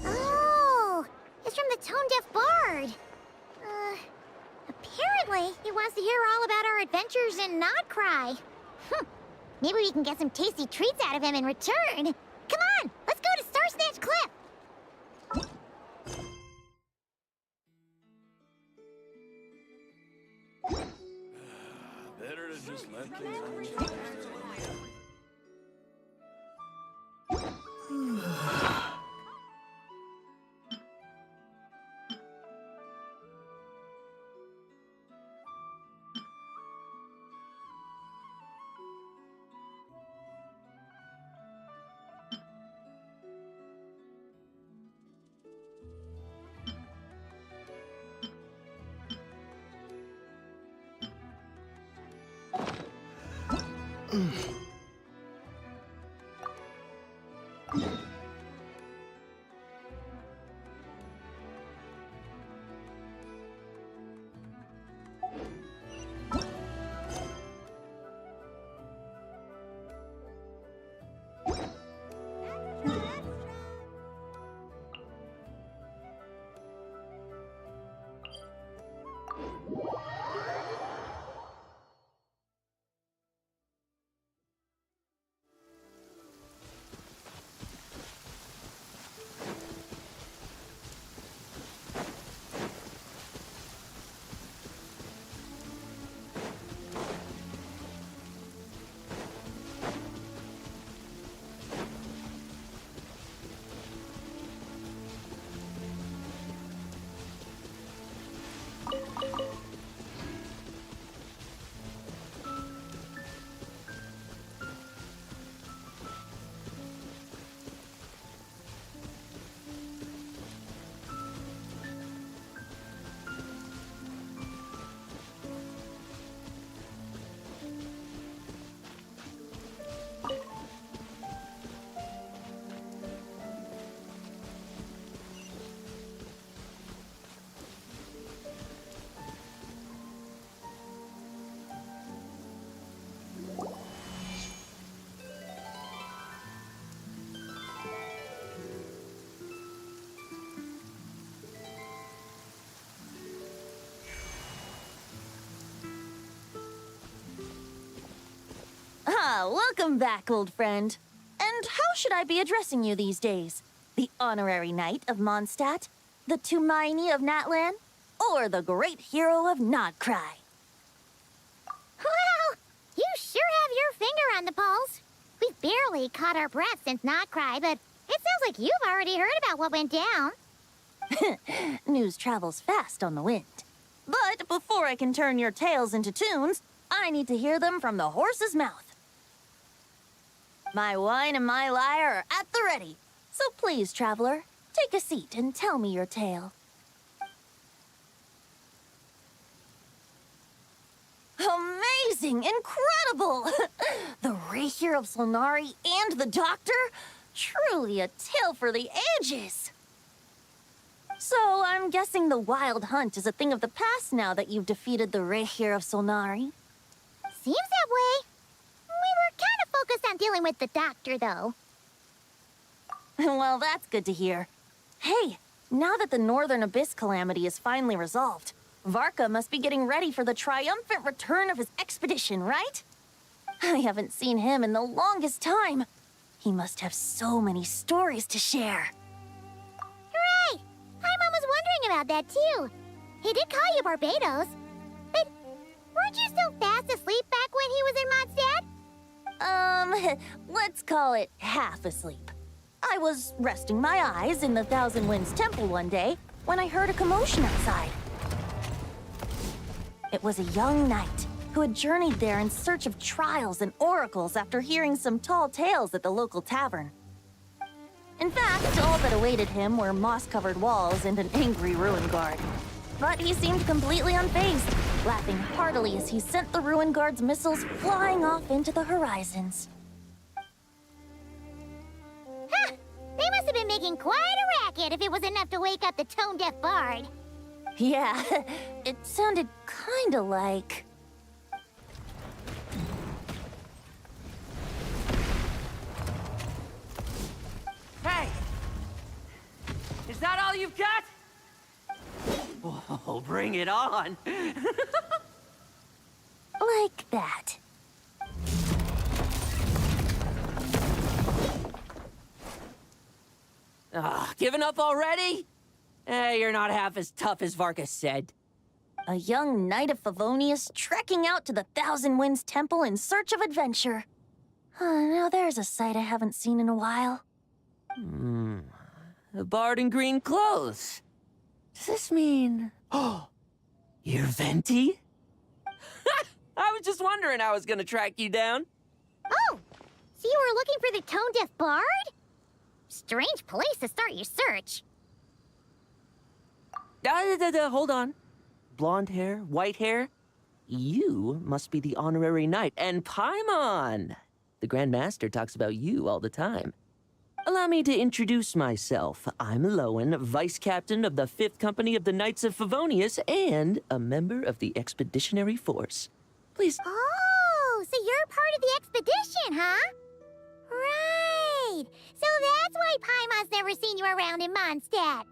Oh, it's from the tone-deaf bard. Apparently, he wants to hear all about our adventures in NOD-KRAI. Maybe we can get some tasty treats out of him in return. Come on, let's go to Star Snatch Cliff. Better to just let things Welcome back, old friend. And how should I be addressing you these days? The honorary knight of Mondstadt? The Tumaini of Natlan? Or the great hero of NOD-KRAI? Well, you sure have your finger on the pulse. We've barely caught our breath since NOD-KRAI, but it sounds like you've already heard about what went down. News travels fast on the wind. But before I can turn your tales into tunes, I need to hear them from the horse's mouth. My wine and my lyre are at the ready. So please, traveler, take a seat and tell me your tale. Amazing! Incredible! The Rapier of Solnari and the Doctor? Truly a tale for the ages! So, I'm guessing the Wild Hunt is a thing of the past now that you've defeated the Rapier of Solnari. Seems that way. We were kind of focused on dealing with the Doctor, though. Well, that's good to hear. Hey, now that the Northern Abyss calamity is finally resolved, Varka must be getting ready for the triumphant return of his expedition, right? I haven't seen him in the longest time. He must have so many stories to share. Hooray! Paimon was wondering about that, too. He did call you Barbados. But weren't you still fast asleep back when he was in Mondstadt? Let's call it half asleep. I was resting my eyes in the Thousand Winds Temple one day when I heard a commotion outside. It was a young knight who had journeyed there in search of trials and oracles after hearing some tall tales at the local tavern. In fact, all that awaited him were moss-covered walls and an angry ruin guard. But he seemed completely unfazed, laughing heartily as he sent the ruin guard's missiles flying off into the horizons. Huh! They must have been making quite a racket if it was enough to wake up the tone-deaf bard. Yeah, it sounded kinda like... Hey! Is that all you've got? Whoa, bring it on! like that. Giving up already? You're not half as tough as Varkas said. A young knight of Favonius trekking out to the Thousand Winds Temple in search of adventure. Now there's a sight I haven't seen in a while. A bard in green clothes. Does this mean... Oh, you're Venti? I was just wondering how I was gonna track you down. Oh! So you were looking for the tone-deaf bard? Strange place to start your search. Hold on. Blonde hair, white hair? You must be the honorary knight, and Paimon! The Grand Master talks about you all the time. Allow me to introduce myself. I'm Lowen, Vice Captain of the 5th Company of the Knights of Favonius, and a member of the Expeditionary Force. Please... Oh, so you're part of the expedition, huh? Right! So that's why Paimon's never seen you around in Mondstadt.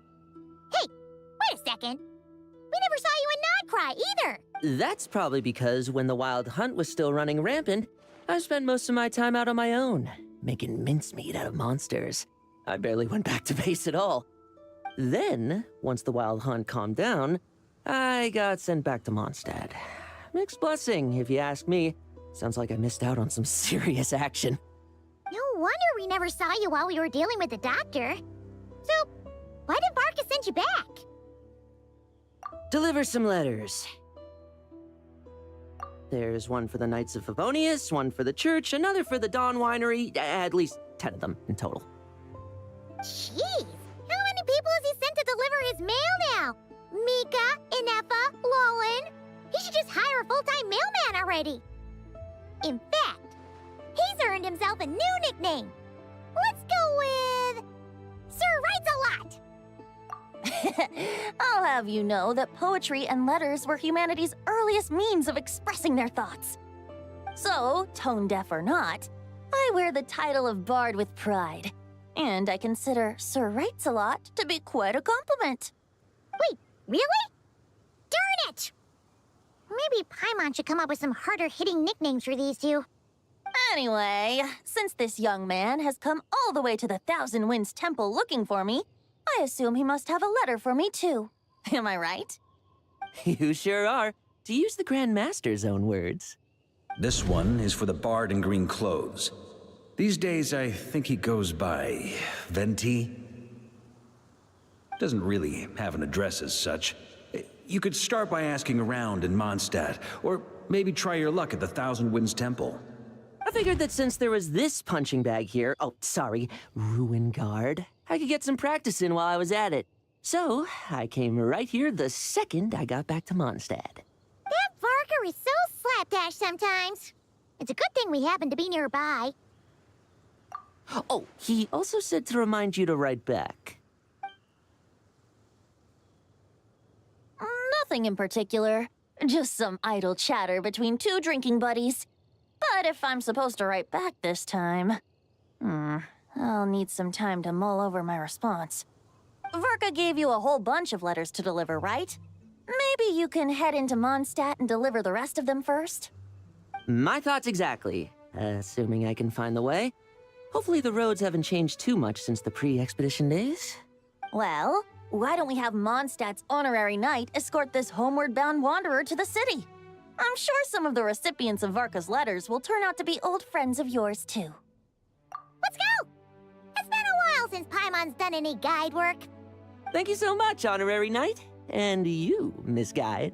Hey, wait a second. We never saw you in NOD-KRAI either. That's probably because when the Wild Hunt was still running rampant, I spent most of my time out on my own, making mincemeat out of monsters. I barely went back to base at all. Then, once the Wild Hunt calmed down, I got sent back to Mondstadt. Mixed blessing, if you ask me. Sounds like I missed out on some serious action. No wonder we never saw you while we were dealing with the doctor. So, why did Varkas send you back? Deliver some letters. There's one for the Knights of Favonius, one for the church, another for the Dawn Winery, at least 10 of them in total. Jeez, how many people has he sent to deliver his mail now? Mika, Inefa, Lowen. He should just hire a full-time mailman already. In fact, he's earned himself a new nickname. Let's go with... Sir Writes-A-Lot. I'll have you know that poetry and letters were humanity's earliest means of expressing their thoughts. So, tone-deaf or not, I wear the title of Bard with pride. And I consider Sir Writes-A-Lot to be quite a compliment. Wait, really? Darn it! Maybe Paimon should come up with some harder-hitting nicknames for these two. Anyway, since this young man has come all the way to the Thousand Winds Temple looking for me, I assume he must have a letter for me too. Am I right? You sure are, to use the Grand Master's own words. This one is for the bard in green clothes. These days, I think he goes by Venti. Doesn't really have an address as such. You could start by asking around in Mondstadt, or maybe try your luck at the Thousand Winds Temple. I figured that since there was this punching bag here, ruin guard, I could get some practice in while I was at it. So, I came right here the second I got back to Mondstadt. That Varker is so slapdash sometimes. It's a good thing we happen to be nearby. Oh, he also said to remind you to write back. Nothing in particular. Just some idle chatter between two drinking buddies. But if I'm supposed to write back this time... I'll need some time to mull over my response. Verka gave you a whole bunch of letters to deliver, right? Maybe you can head into Mondstadt and deliver the rest of them first? My thoughts exactly, assuming I can find the way. Hopefully the roads haven't changed too much since the pre-expedition days. Well, why don't we have Mondstadt's honorary knight escort this homeward-bound wanderer to the city? I'm sure some of the recipients of Varka's letters will turn out to be old friends of yours, too. Let's go! It's been a while since Paimon's done any guide work. Thank you so much, Honorary Knight. And you, Miss Guide.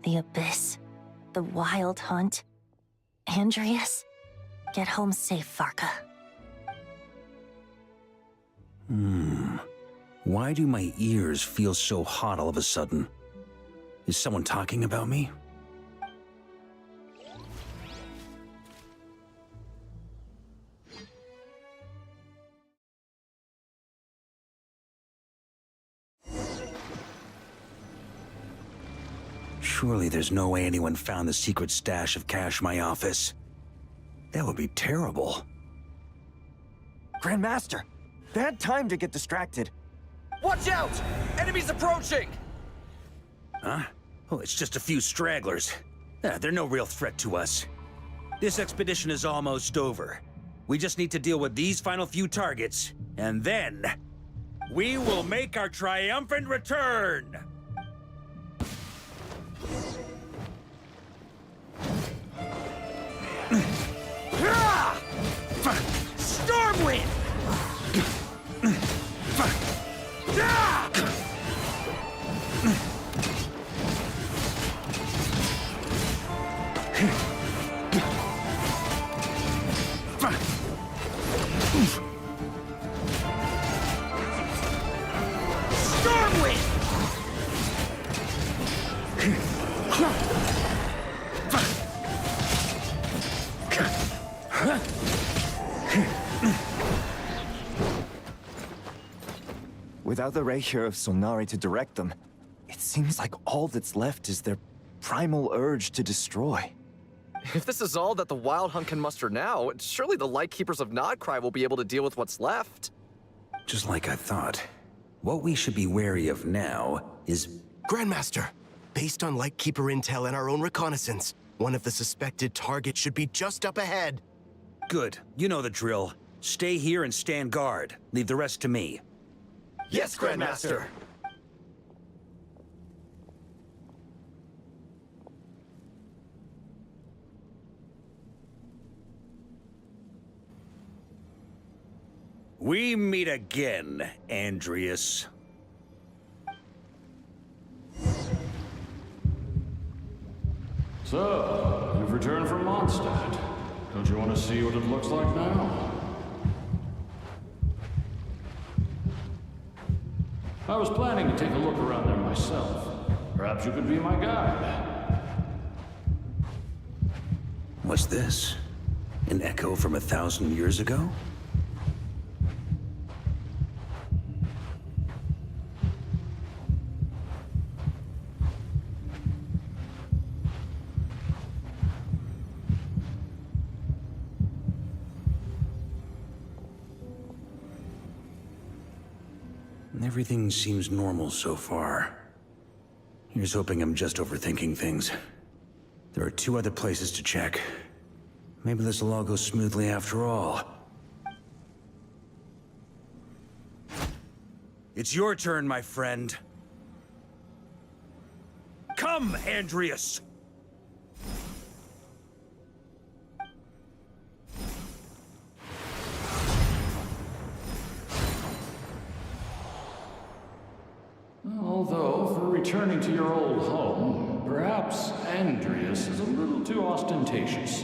The Abyss. The Wild Hunt. Andreas. Get home safe, Farka. Why do my ears feel so hot all of a sudden? Is someone talking about me? Surely there's no way anyone found the secret stash of cash in my office. That would be terrible. Grandmaster, bad time to get distracted. Watch out! Enemies approaching! Huh? Oh, it's just a few stragglers. They're no real threat to us. This expedition is almost over. We just need to deal with these final few targets, and then we will make our triumphant return! Stormwind! Without the Rapier of Solnari to direct them, it seems like all that's left is their primal urge to destroy. If this is all that the Wild Hunt can muster now, surely the Lightkeepers of NOD-KRAI will be able to deal with what's left. Just like I thought. What we should be wary of now is... Grandmaster, based on Lightkeeper intel and our own reconnaissance, one of the suspected targets should be just up ahead. Good. You know the drill. Stay here and stand guard. Leave the rest to me. Yes, Grandmaster! We meet again, Andreas. So, you've returned from Mondstadt. Don't you want to see what it looks like now? I was planning to take a look around there myself. Perhaps you could be my guide. What's this? An echo from 1,000 years ago? Everything seems normal so far. Here's hoping I'm just overthinking things. There are 2 other places to check. Maybe this will all go smoothly after all. It's your turn, my friend. Come, Andreas! Although, for returning to your old home, perhaps Andreas is a little too ostentatious.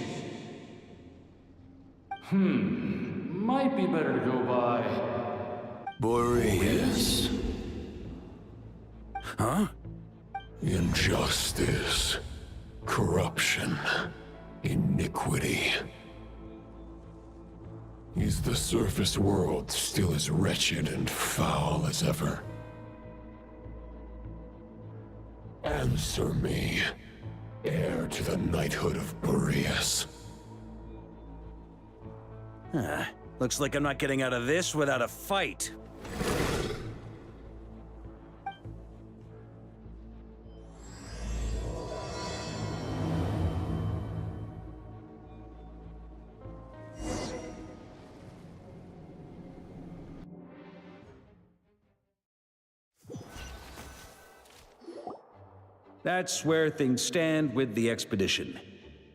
Might be better to go by... Boreas. Huh? Injustice. Corruption. Iniquity. Is the surface world still as wretched and foul as ever? Answer me, heir to the knighthood of Boreas. Looks like I'm not getting out of this without a fight. That's where things stand with the expedition.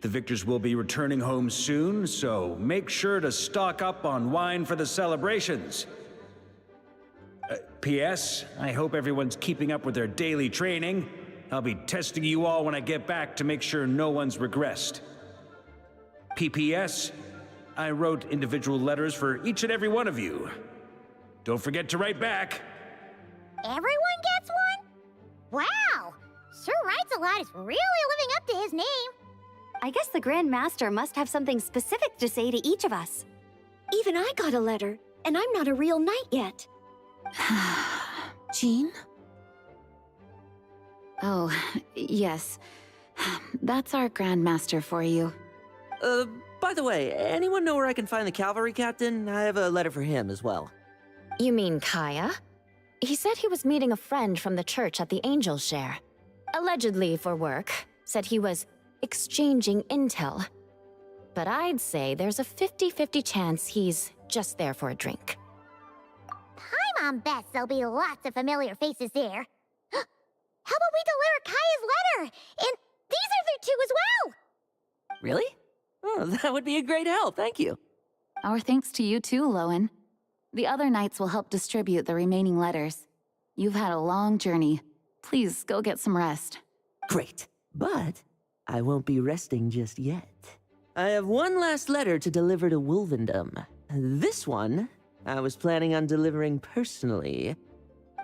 The victors will be returning home soon, so make sure to stock up on wine for the celebrations. P.S. I hope everyone's keeping up with their daily training. I'll be testing you all when I get back to make sure no one's regressed. P.P.S. I wrote individual letters for each and every one of you. Don't forget to write back. Everyone gets one? Wow! Sir Writes a Lot is really living up to his name. I guess the Grand Master must have something specific to say to each of us. Even I got a letter, and I'm not a real knight yet. Jean? Oh, yes. That's our Grand Master for you. By the way, anyone know where I can find the cavalry captain? I have a letter for him as well. You mean Kaya? He said he was meeting a friend from the church at the Angel Share. Allegedly for work. Said he was exchanging intel. But I'd say there's a 50-50 chance he's just there for a drink. Paimon bets there'll be lots of familiar faces there. How about we deliver Kaya's letter? And these other two as well! Really? Oh, that would be a great help, thank you. Our thanks to you too, Lowen. The other knights will help distribute the remaining letters. You've had a long journey. Please go get some rest. Great, but I won't be resting just yet. I have one last letter to deliver to Wolvendom. This one, I was planning on delivering personally.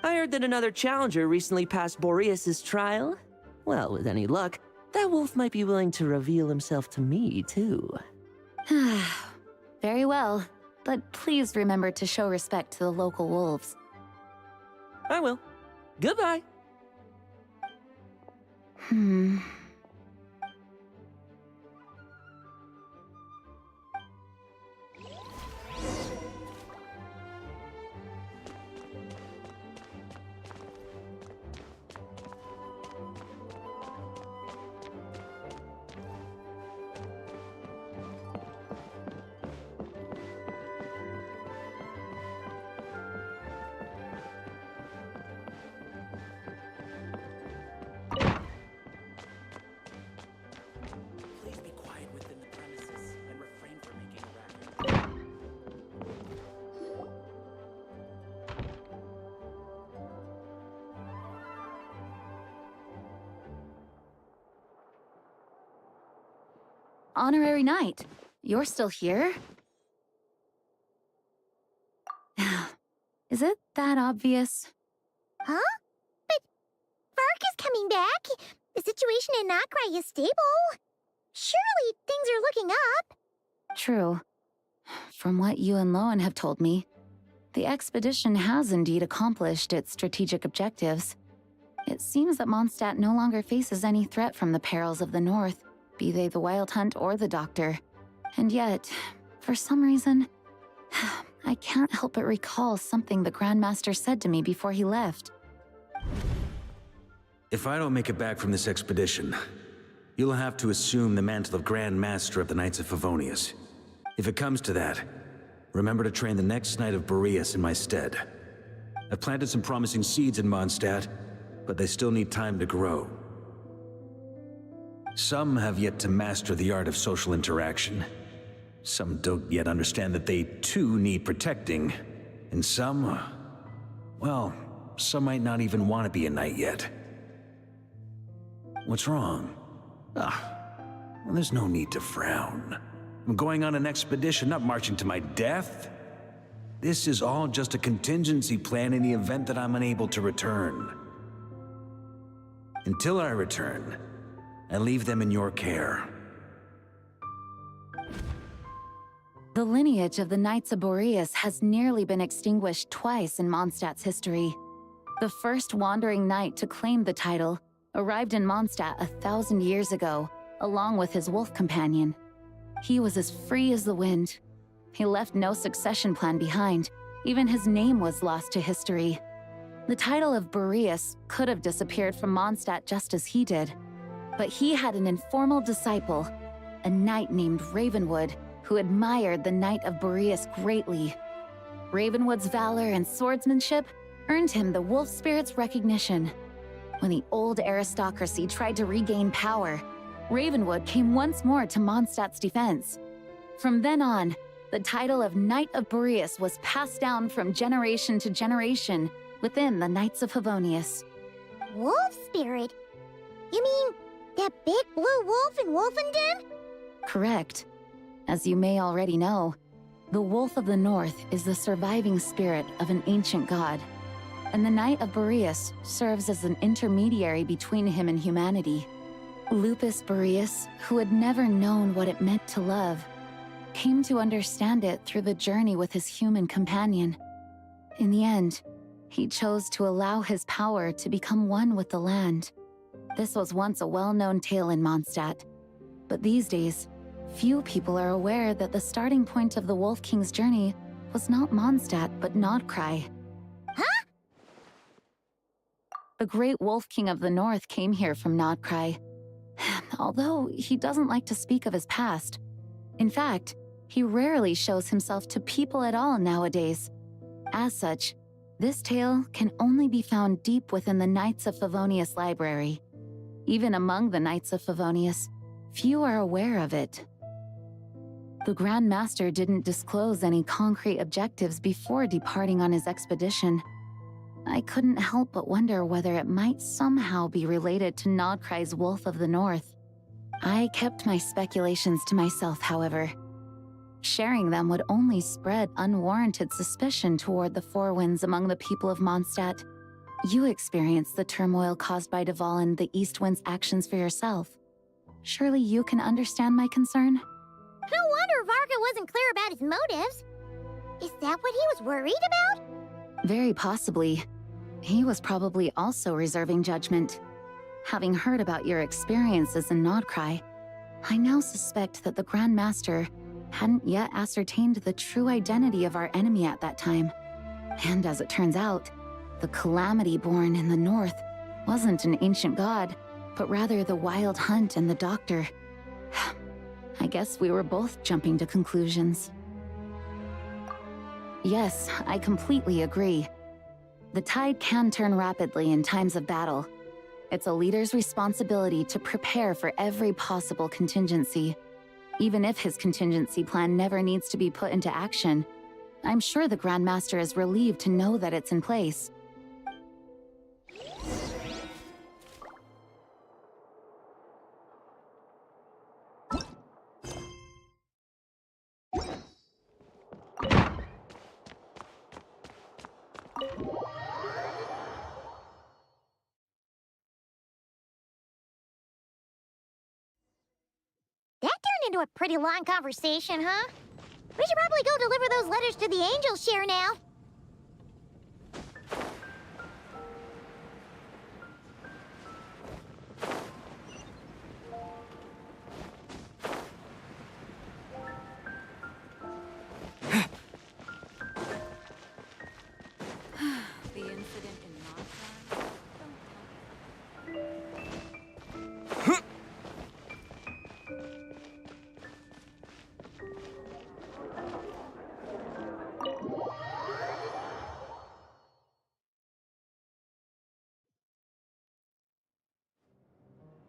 I heard that another challenger recently passed Boreas's trial. Well, with any luck, that wolf might be willing to reveal himself to me, too. Very well, but please remember to show respect to the local wolves. I will. Goodbye. Honorary Knight, you're still here? Is it that obvious? Huh? But Vark is coming back. The situation in NOD-KRAI is stable. Surely things are looking up. True. From what you and Lowen have told me, the expedition has indeed accomplished its strategic objectives. It seems that Mondstadt no longer faces any threat from the perils of the North, be they the Wild Hunt or the Doctor. And yet, for some reason, I can't help but recall something the Grand Master said to me before he left. If I don't make it back from this expedition, you'll have to assume the mantle of Grand Master of the Knights of Favonius. If it comes to that, remember to train the next Knight of Boreas in my stead. I've planted some promising seeds in Mondstadt, but they still need time to grow. Some have yet to master the art of social interaction. Some don't yet understand that they too need protecting. And some, well, some might not even want to be a knight yet. What's wrong? Well, there's no need to frown. I'm going on an expedition, not marching to my death. This is all just a contingency plan in the event that I'm unable to return. Until I return, I leave them in your care. The lineage of the Knights of Boreas has nearly been extinguished twice in Mondstadt's history. The first wandering knight to claim the title arrived in Mondstadt 1,000 years ago, along with his wolf companion. He was as free as the wind. He left no succession plan behind. Even his name was lost to history. The title of Boreas could have disappeared from Mondstadt just as he did. But he had an informal disciple, a knight named Ravenwood, who admired the Knight of Boreas greatly. Ravenwood's valor and swordsmanship earned him the wolf spirit's recognition. When the old aristocracy tried to regain power, Ravenwood came once more to Mondstadt's defense. From then on, the title of Knight of Boreas was passed down from generation to generation within the Knights of Favonius. Wolf spirit? You mean that big blue wolf in Wolfenden? Correct. As you may already know, the Wolf of the North is the surviving spirit of an ancient god, and the Knight of Boreas serves as an intermediary between him and humanity. Lupus Boreas, who had never known what it meant to love, came to understand it through the journey with his human companion. In the end, he chose to allow his power to become one with the land. This was once a well-known tale in Mondstadt, but these days, few people are aware that the starting point of the Wolf King's journey was not Mondstadt, but NOD-KRAI. Huh? The great Wolf King of the North came here from NOD-KRAI, although he doesn't like to speak of his past. In fact, he rarely shows himself to people at all nowadays. As such, this tale can only be found deep within the Knights of Favonius library. Even among the Knights of Favonius, few are aware of it. The Grand Master didn't disclose any concrete objectives before departing on his expedition. I couldn't help but wonder whether it might somehow be related to NOD-KRAI's Wolf of the North. I kept my speculations to myself, however. Sharing them would only spread unwarranted suspicion toward the Four Winds among the people of Mondstadt. You experienced the turmoil caused by Duval and the East Wind's actions for yourself. Surely you can understand my concern? No wonder Varga wasn't clear about his motives. Is that what he was worried about? Very possibly. He was probably also reserving judgment. Having heard about your experiences in NOD-KRAI, I now suspect that the Grand Master hadn't yet ascertained the true identity of our enemy at that time. And as it turns out, the Calamity born in the north wasn't an ancient god, but rather the Wild Hunt and the Doctor. I guess we were both jumping to conclusions. Yes, I completely agree. The tide can turn rapidly in times of battle. It's a leader's responsibility to prepare for every possible contingency. Even if his contingency plan never needs to be put into action, I'm sure the Grand Master is relieved to know that it's in place. That turned into a pretty long conversation, huh? We should probably go deliver those letters to the Angels share now. The incident in NOD-KRAI?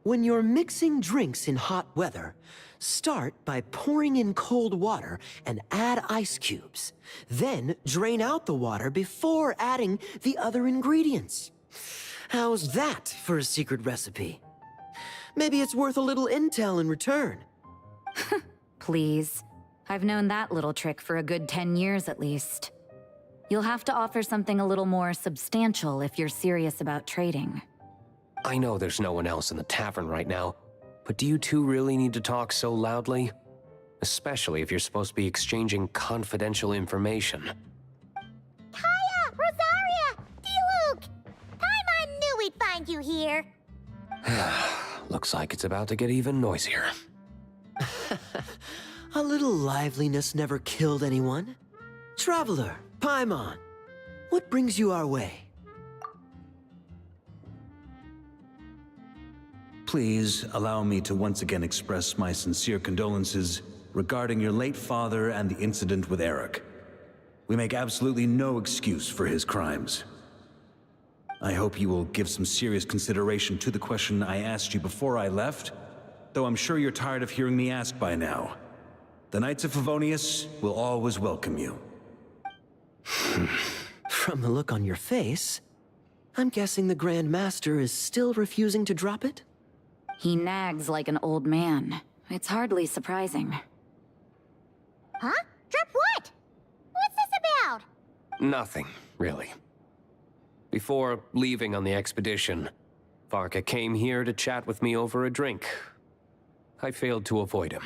When you're mixing drinks in hot weather, start by pouring in cold water and add ice cubes. Then drain out the water before adding the other ingredients. How's that for a secret recipe? Maybe it's worth a little intel in return. Please. I've known that little trick for a good 10 years at least. You'll have to offer something a little more substantial if you're serious about trading. I know there's no one else in the tavern right now, but do you two really need to talk so loudly? Especially if you're supposed to be exchanging confidential information. Kaya! Rosaria! Diluc! Paimon knew we'd find you here. Looks like it's about to get even noisier. A little liveliness never killed anyone. Traveler, Paimon, what brings you our way? Please allow me to once again express my sincere condolences regarding your late father and the incident with Eric. We make absolutely no excuse for his crimes. I hope you will give some serious consideration to the question I asked you before I left. though I'm sure you're tired of hearing me ask by now. The Knights of Favonius will always welcome you. From the look on your face, I'm guessing the Grand Master is still refusing to drop it? He nags like an old man. It's hardly surprising. Huh? Drop what? What's this about? Nothing, really. Before leaving on the expedition, Varka came here to chat with me over a drink. I failed to avoid him.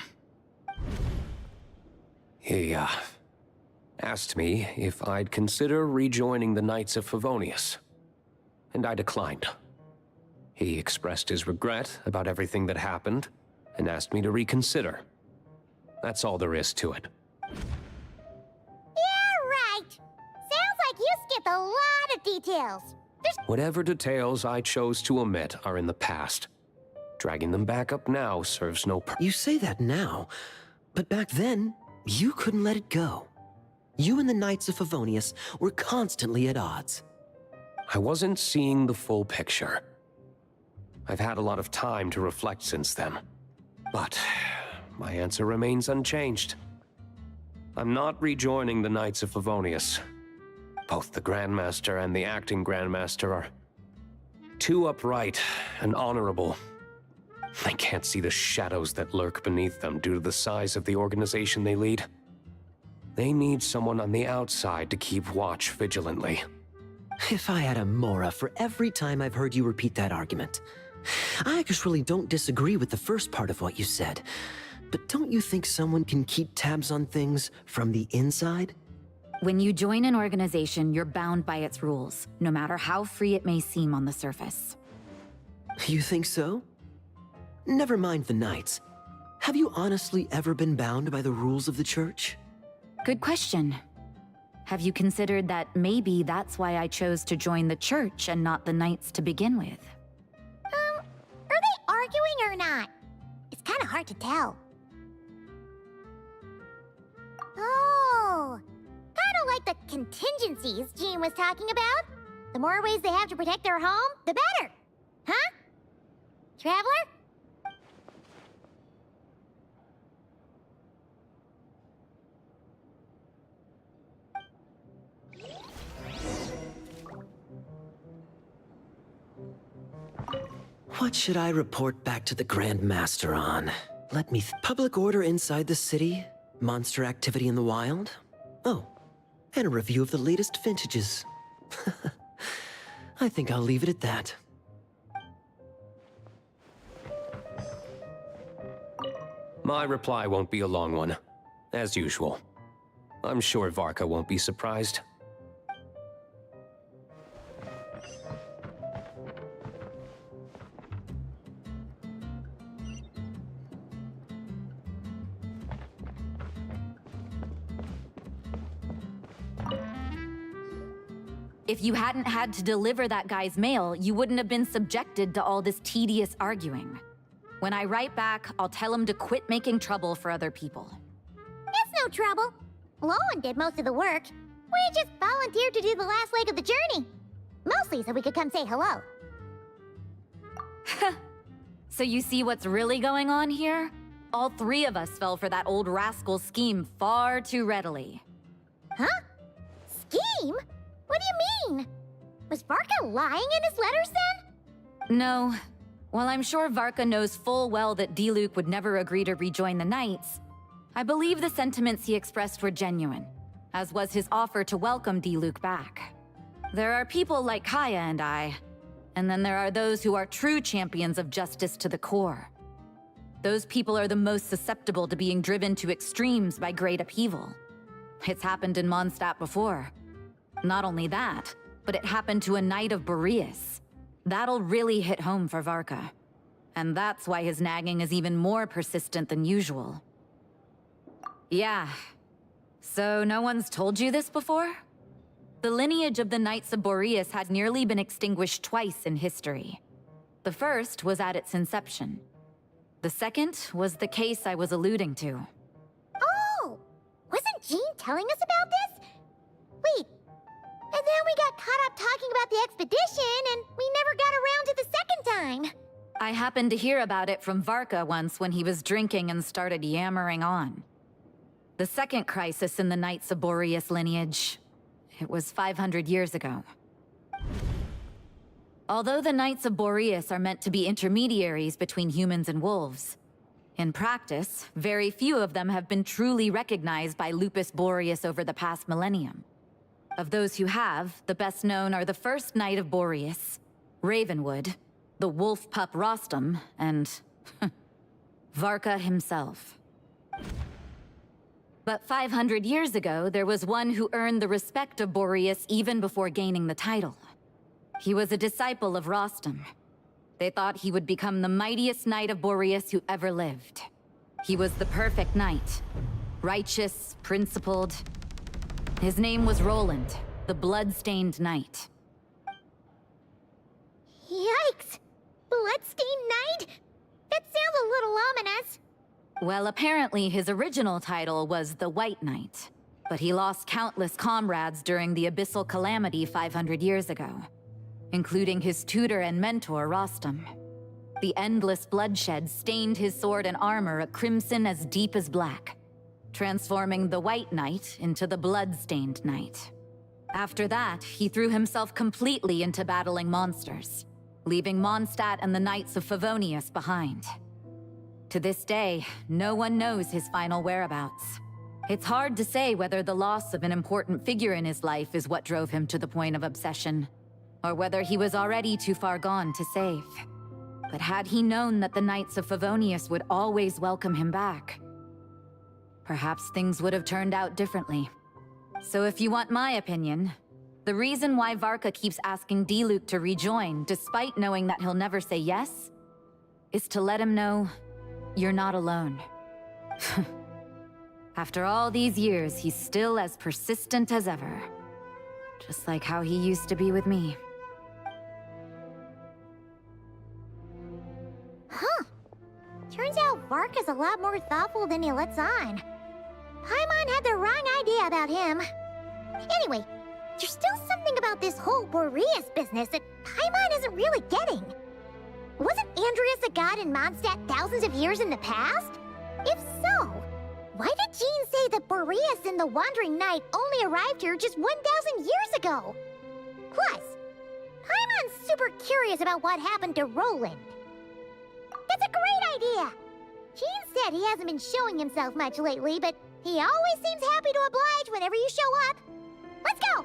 He, asked me if I'd consider rejoining the Knights of Favonius, and I declined. He expressed his regret about everything that happened, and asked me to reconsider. That's all there is to it. Yeah, right. Sounds like you skipped a lot of details. Whatever details I chose to omit are in the past. Dragging them back up now serves no purpose. You say that now, but back then, you couldn't let it go. You and the Knights of Favonius were constantly at odds. I wasn't seeing the full picture. I've had a lot of time to reflect since then. But my answer remains unchanged. I'm not rejoining the Knights of Favonius. Both the Grandmaster and the acting Grandmaster are too upright and honorable. I can't see the shadows that lurk beneath them due to the size of the organization they lead. They need someone on the outside to keep watch vigilantly. If I had a Mora for every time I've heard you repeat that argument. I actually don't disagree with the first part of what you said, but don't you think someone can keep tabs on things from the inside? When you join an organization, you're bound by its rules, no matter how free it may seem on the surface. You think so? Never mind the Knights. Have you honestly ever been bound by the rules of the Church? Good question. Have you considered that maybe that's why I chose to join the Church and not the Knights to begin with? Are they arguing or not? It's kind of hard to tell. Oh, kind of like the contingencies Jean was talking about. The more ways they have to protect their home, the better. Huh? Traveler? What should I report back to the Grand Master on? Let me public order inside the city, monster activity in the wild. Oh, and a review of the latest vintages. I think I'll leave it at that. My reply won't be a long one, as usual. I'm sure Varka won't be surprised. If you hadn't had to deliver that guy's mail, you wouldn't have been subjected to all this tedious arguing. When I write back, I'll tell him to quit making trouble for other people. It's no trouble. Lowen did most of the work. We just volunteered to do the last leg of the journey. Mostly so we could come say hello. So you see what's really going on here? All three of us fell for that old rascal's scheme far too readily. Huh? Scheme? What do you mean? Was Varka lying in his letters then? No. While I'm sure Varka knows full well that Diluc would never agree to rejoin the Knights, I believe the sentiments he expressed were genuine, as was his offer to welcome Diluc back. There are people like Kaya and I, and then there are those who are true champions of justice to the core. Those people are the most susceptible to being driven to extremes by great upheaval. It's happened in Mondstadt before. Not only that, but it happened to a Knight of Boreas. That'll really hit home for Varka. And that's why his nagging is even more persistent than usual. Yeah. So no one's told you this before? The lineage of the Knights of Boreas had nearly been extinguished twice in history. The first was at its inception. The second was the case I was alluding to. Oh! Wasn't Jean telling us about this? Wait. And then we got caught up talking about the expedition, and we never got around to the second time. I happened to hear about it from Varka once when he was drinking and started yammering on. The second crisis in the Knights of Boreas lineage. It was 500 years ago. Although the Knights of Boreas are meant to be intermediaries between humans and wolves, in practice, very few of them have been truly recognized by Lupus Boreas over the past millennium. Of those who have, the best known are the first Knight of Boreas, Ravenwood, the wolf pup Rostam, and Varka himself. But 500 years ago, there was one who earned the respect of Boreas even before gaining the title. He was a disciple of Rostam. They thought he would become the mightiest Knight of Boreas who ever lived. He was the perfect knight. Righteous, principled. His name was Roland, the blood-stained knight. Yikes! Bloodstained Knight? That sounds a little ominous. Well, apparently his original title was the White Knight, but he lost countless comrades during the Abyssal Calamity 500 years ago, including his tutor and mentor, Rostam. The endless bloodshed stained his sword and armor a crimson as deep as black, transforming the White Knight into the Blood-Stained Knight. After that, he threw himself completely into battling monsters, leaving Mondstadt and the Knights of Favonius behind. To this day, no one knows his final whereabouts. It's hard to say whether the loss of an important figure in his life is what drove him to the point of obsession, or whether he was already too far gone to save. But had he known that the Knights of Favonius would always welcome him back, perhaps things would have turned out differently. So if you want my opinion, the reason why Varka keeps asking Diluc to rejoin, despite knowing that he'll never say yes, is to let him know you're not alone. After all these years, he's still as persistent as ever. Just like how he used to be with me. Huh. Turns out Varka's a lot more thoughtful than he lets on. Paimon had the wrong idea about him. Anyway, there's still something about this whole Boreas business that Paimon isn't really getting. Wasn't Andreas a god in Mondstadt thousands of years in the past? If so, why did Jean say that Boreas and the Wandering Knight only arrived here just 1,000 years ago? Plus, Paimon's super curious about what happened to Roland. That's a great idea! Jean said he hasn't been showing himself much lately, but he always seems happy to oblige whenever you show up. Let's go!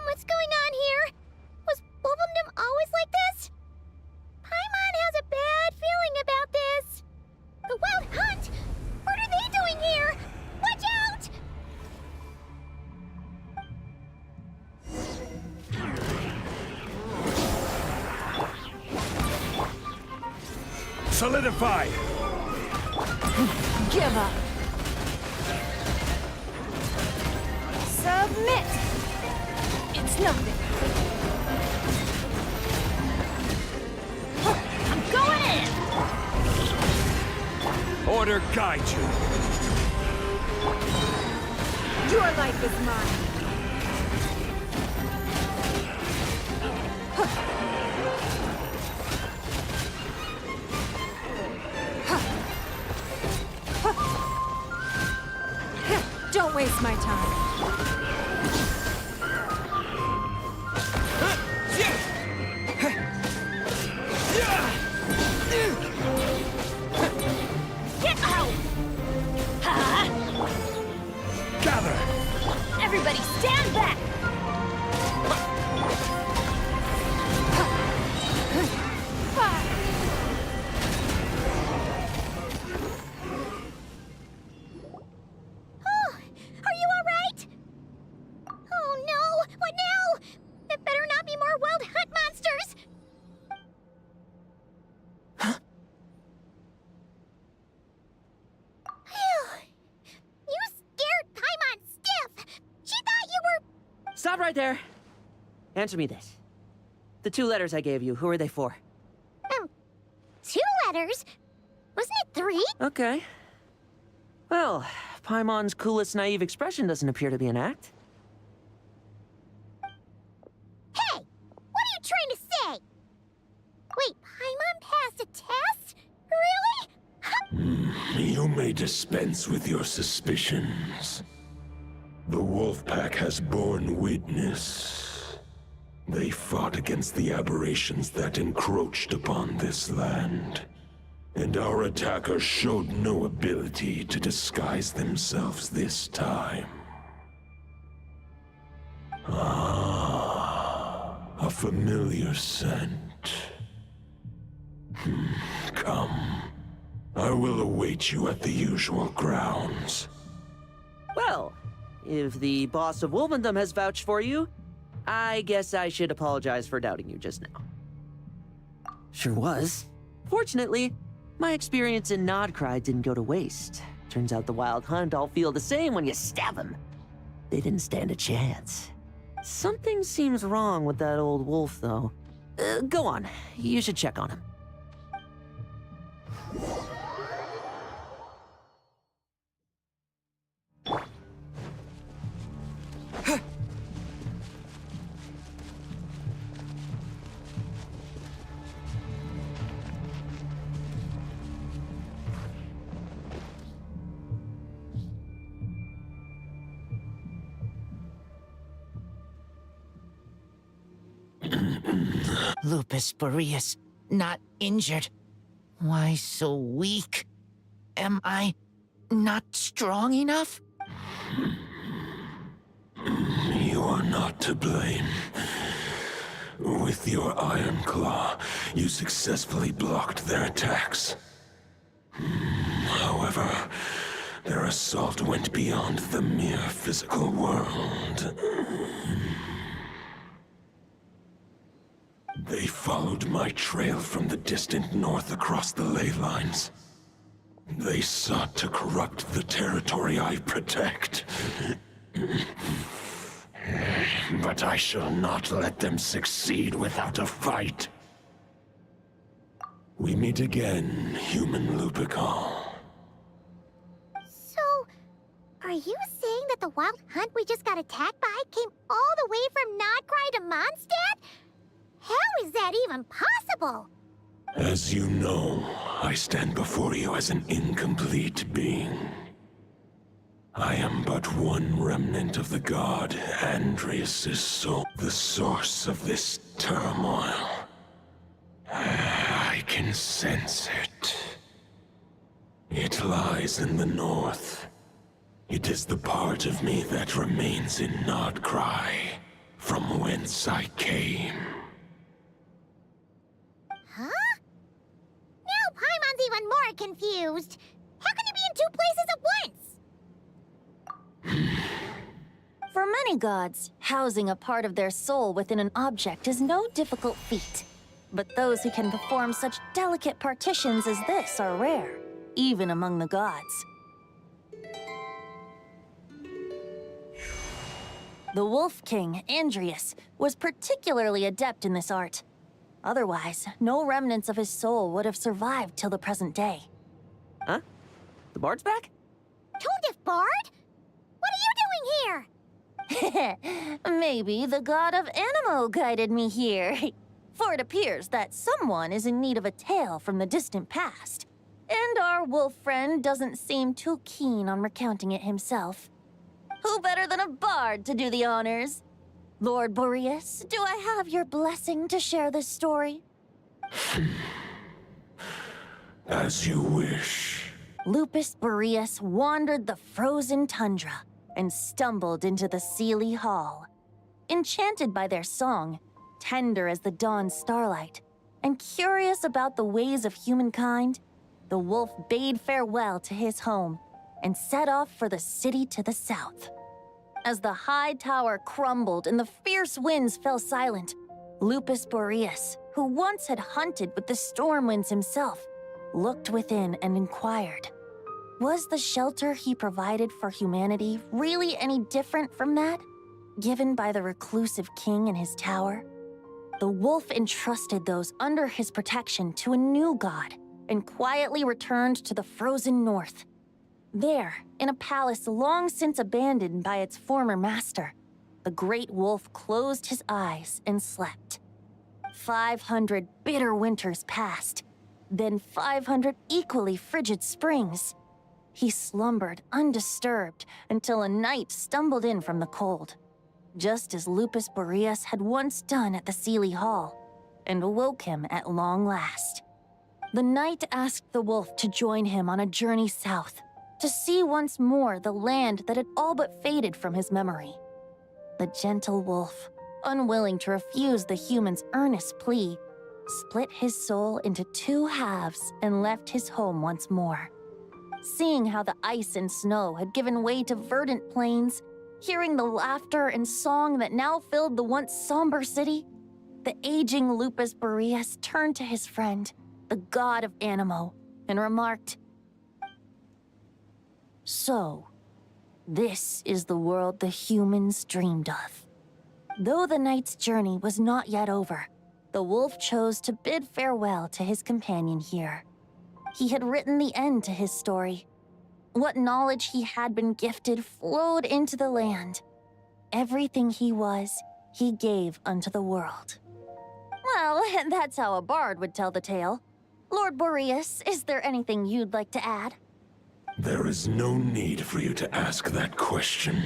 What's going on here? Was Wolfendom always like this? Paimon has a bad feeling about this. The Wild Hunt? What are they doing here? Watch out! Solidify! Give up. Submit! It's nothing. I'm going in! Order guide you. Your life is mine. Don't waste my time. Get out! Gather! Everybody stand back! Oh, are you alright? Oh no, what now? There better not be more Wild Hunt monsters! Stop right there. Answer me this. The 2 letters I gave you, who are they for? 2 letters? Wasn't it 3? Okay. Well, Paimon's coolest naive expression doesn't appear to be an act. Hey! What are you trying to say? Wait, Paimon passed a test? Really? You may dispense with your suspicions. The Wolfpack has borne witness. They fought against the aberrations that encroached upon this land. And our attackers showed no ability to disguise themselves this time. Ah, a familiar scent. Come. I will await you at the usual grounds. Well, if the boss of Wolvendom has vouched for you, I guess I should apologize for doubting you just now. Sure was. Fortunately, my experience in NOD-KRAI didn't go to waste. Turns out the Wild Hunt all feel the same when you stab them. They didn't stand a chance. Something seems wrong with that old wolf, though. Go on. You should check on him. Lupus Boreas, not injured. Why so weak? Am I not strong enough? You are not to blame. With your Iron Claw, you successfully blocked their attacks. However, their assault went beyond the mere physical world. They followed my trail from the distant north across the ley lines. They sought to corrupt the territory I protect. But I shall not let them succeed without a fight. We meet again, human Lupical. So, are you saying that the Wild Hunt we just got attacked by came all the way from NOD-KRAI to Mondstadt? How is that even possible? As you know, I stand before you as an incomplete being. I am but one remnant of the god Andrias' soul, the source of this turmoil. I can sense it. It lies in the north. It is the part of me that remains in NOD-KRAI, from whence I came. Huh? Now Paimon's even more confused. How can he be in 2 places at once? For many gods, housing a part of their soul within an object is no difficult feat. But those who can perform such delicate partitions as this are rare, even among the gods. The Wolf King, Andrias, was particularly adept in this art. Otherwise, no remnants of his soul would have survived till the present day. Huh? The bard's back? Tone-deaf bard? What are you doing here? Maybe the god of Animo guided me here. For it appears that someone is in need of a tale from the distant past. And our wolf friend doesn't seem too keen on recounting it himself. Who better than a bard to do the honors? Lord Boreas, do I have your blessing to share this story? As you wish. Lupus Boreas wandered the frozen tundra and stumbled into the Seelie Hall. Enchanted by their song, tender as the dawn's starlight, and curious about the ways of humankind, the wolf bade farewell to his home and set off for the city to the south. As the high tower crumbled and the fierce winds fell silent, Lupus Boreas, who once had hunted with the storm winds himself, looked within and inquired, was the shelter he provided for humanity really any different from that? given by the reclusive king in his tower, the wolf entrusted those under his protection to a new god and quietly returned to the frozen north. There, in a palace long since abandoned by its former master, the great wolf closed his eyes and slept. 500 bitter winters passed, then 500 equally frigid springs. He slumbered undisturbed until a knight stumbled in from the cold, just as Lupus Boreas had once done at the Sealy Hall, and awoke him at long last. The knight asked the wolf to join him on a journey south, to see once more the land that had all but faded from his memory. The gentle wolf, unwilling to refuse the human's earnest plea, split his soul into two halves and left his home once more. Seeing how the ice and snow had given way to verdant plains, hearing the laughter and song that now filled the once somber city, the aging Lupus Boreas turned to his friend, the god of Animo, and remarked, "So, this is the world the humans dreamed of." Though the knight's journey was not yet over, the wolf chose to bid farewell to his companion here. He had written the end to his story. What knowledge he had been gifted flowed into the land. Everything he was, he gave unto the world. Well, that's how a bard would tell the tale. Lord Boreas, is there anything you'd like to add? There is no need for you to ask that question.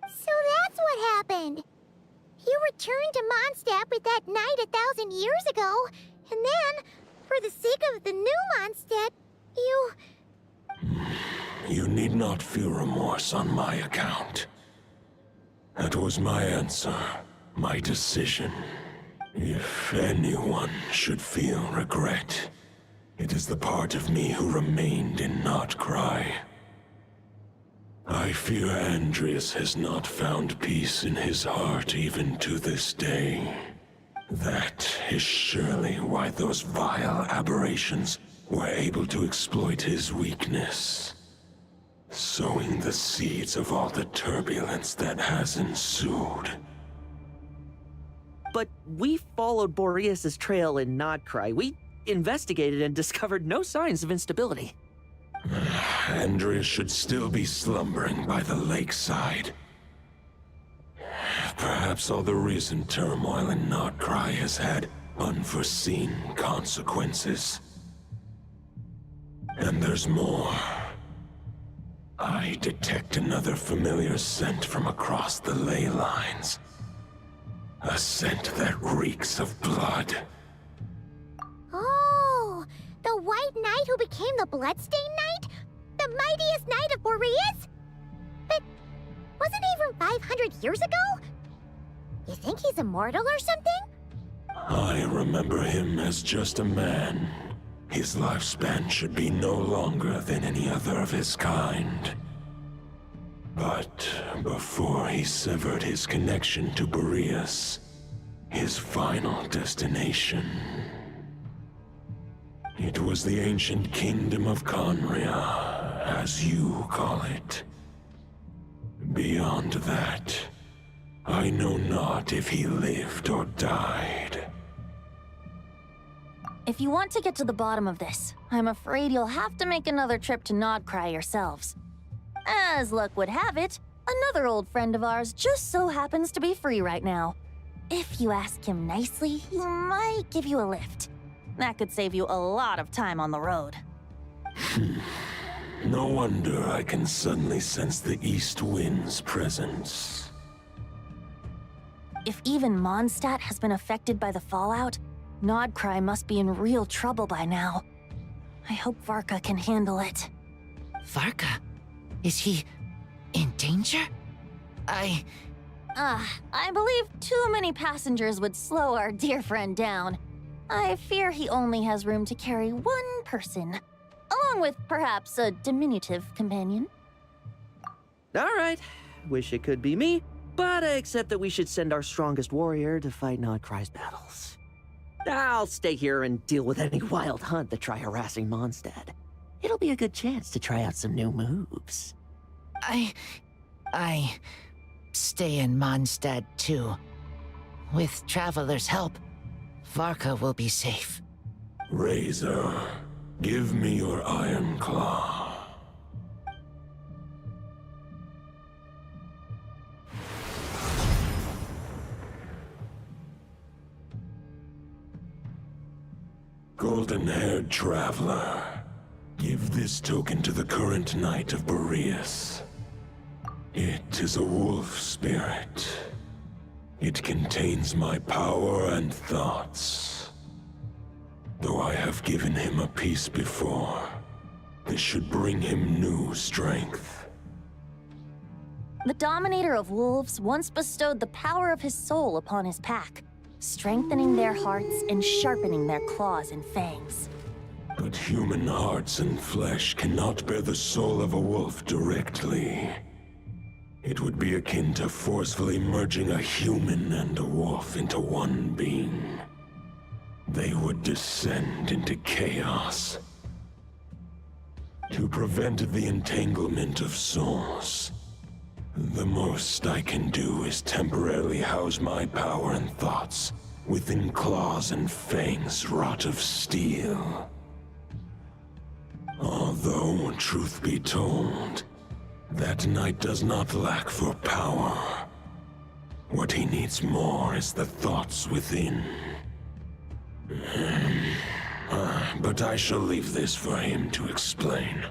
So that's what happened. You returned to Mondstadt with that knight 1,000 years ago, and then, for the sake of the new Mondstadt, you... You need not feel remorse on my account. That was my answer, my decision. If anyone should feel regret, it is the part of me who remained in NOD-KRAI. I fear Andrias has not found peace in his heart even to this day. That is surely why those vile aberrations were able to exploit his weakness, sowing the seeds of all the turbulence that has ensued. But we followed Boreas' trail in NOD-KRAI. We investigated and discovered no signs of instability. Andrias should still be slumbering by the lakeside. Perhaps all the recent turmoil in NOD-KRAI has had unforeseen consequences. And there's more. I detect another familiar scent from across the ley lines. A scent that reeks of blood. Oh, the White Knight who became the Bloodstained Knight? The mightiest knight of Boreas? But wasn't he from 500 years ago? You think he's immortal or something? I remember him as just a man. His lifespan should be no longer than any other of his kind. But before he severed his connection to Boreas, his final destination, it was the ancient kingdom of Conria, as you call it. Beyond that, I know not if he lived or died. If you want to get to the bottom of this, I'm afraid you'll have to make another trip to NOD-KRAI yourselves. As luck would have it, another old friend of ours just so happens to be free right now. If you ask him nicely, he might give you a lift. That could save you a lot of time on the road. No wonder I can suddenly sense the east wind's presence. If even Mondstadt has been affected by the fallout, NOD-KRAI must be in real trouble by now. I hope Varka can handle it. Varka? Is he in danger? I believe too many passengers would slow our dear friend down. I fear he only has room to carry one person, along with perhaps a diminutive companion. All right. Wish it could be me, but I accept that we should send our strongest warrior to fight NOD-KRAI's battles. I'll stay here and deal with any wild hunt that try harassing Mondstadt. It'll be a good chance to try out some new moves. stay in Mondstadt too. With Traveler's help, Varka will be safe. Razor, give me your Iron Claw. Golden-haired traveler, give this token to the current Knight of Boreas. It is a wolf spirit. It contains my power and thoughts. Though I have given him a piece before, this should bring him new strength. The Dominator of Wolves once bestowed the power of his soul upon his pack, strengthening their hearts and sharpening their claws and fangs. But human hearts and flesh cannot bear the soul of a wolf directly. It would be akin to forcefully merging a human and a wolf into one being. They would descend into chaos. To prevent the entanglement of souls, the most I can do is temporarily house my power and thoughts within claws and fangs wrought of steel. Although, truth be told, that knight does not lack for power. What he needs more is the thoughts within. But I shall leave this for him to explain.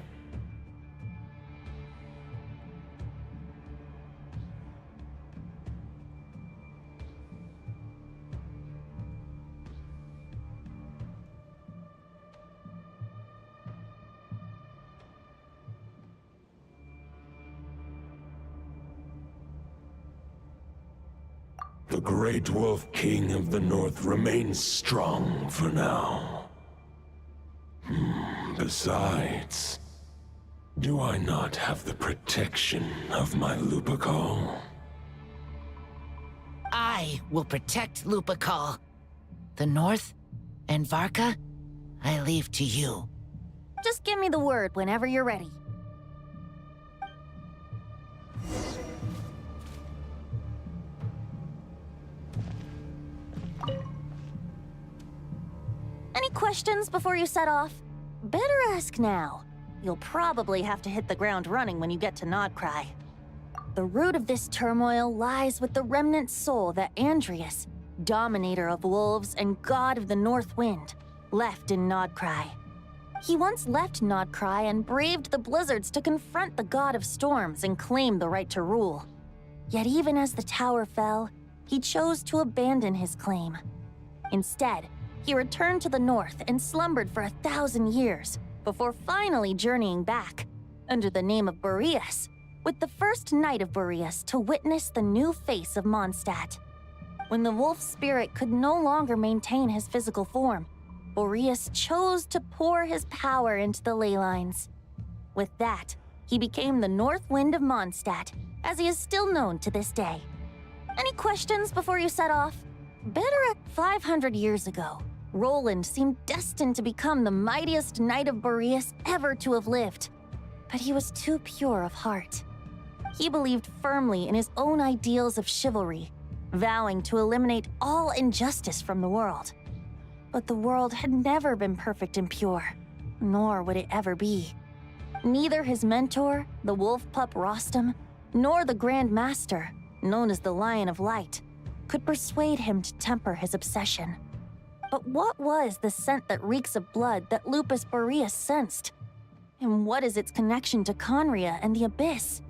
The Great Wolf King of the North remains strong for now. Besides, do I not have the protection of my Lupacol? I will protect Lupacol. The North and Varka, I leave to you. Just give me the word whenever you're ready. Any questions before you set off? Better ask now. You'll probably have to hit the ground running when you get to NOD-KRAI. The root of this turmoil lies with the remnant soul that Andreas, Dominator of Wolves and God of the North Wind, left in NOD-KRAI. He once left NOD-KRAI and braved the blizzards to confront the God of Storms and claim the right to rule. Yet even as the tower fell, he chose to abandon his claim. Instead, he returned to the north and slumbered for 1,000 years, before finally journeying back, under the name of Boreas, with the first Knight of Boreas to witness the new face of Mondstadt. When the wolf spirit could no longer maintain his physical form, Boreas chose to pour his power into the ley lines. With that, he became the North Wind of Mondstadt, as he is still known to this day. Any questions before you set off? Better at 500 years ago, Roland seemed destined to become the mightiest Knight of Boreas ever to have lived. But he was too pure of heart. He believed firmly in his own ideals of chivalry, vowing to eliminate all injustice from the world. But the world had never been perfect and pure, nor would it ever be. Neither his mentor, the wolf pup Rostam, nor the Grand Master, known as the Lion of Light, could persuade him to temper his obsession. But what was the scent that reeks of blood that Lupus Boreas sensed? And what is its connection to Conria and the Abyss?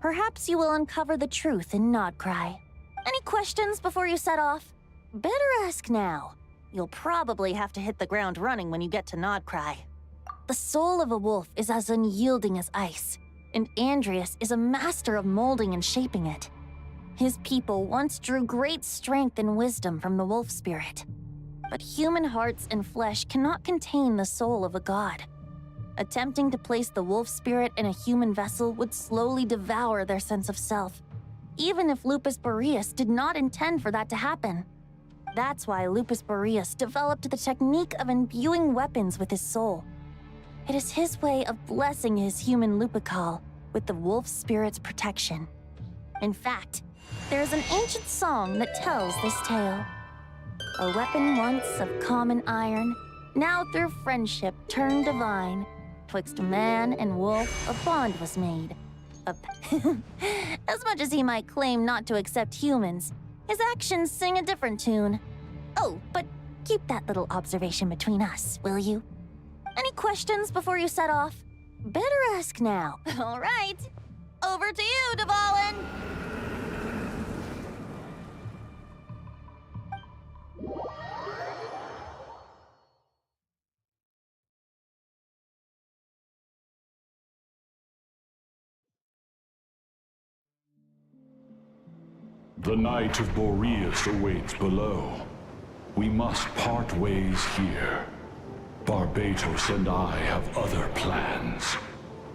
Perhaps you will uncover the truth in NOD-KRAI. Any questions before you set off? Better ask now. You'll probably have to hit the ground running when you get to NOD-KRAI. The soul of a wolf is as unyielding as ice, and Andreas is a master of molding and shaping it. His people once drew great strength and wisdom from the wolf spirit. But human hearts and flesh cannot contain the soul of a god. Attempting to place the wolf spirit in a human vessel would slowly devour their sense of self, even if Lupus Boreas did not intend for that to happen. That's why Lupus Boreas developed the technique of imbuing weapons with his soul. It is his way of blessing his human Lupacol with the wolf spirit's protection. In fact, there's an ancient song that tells this tale. A weapon once of common iron, now through friendship turned divine. Twixt man and wolf, a bond was made. As much as he might claim not to accept humans, his actions sing a different tune. Oh, but keep that little observation between us, will you? Any questions before you set off? Better ask now. All right. Over to you, Dvalin. The Knight of Boreas awaits below. We must part ways here. Barbatos and I have other plans.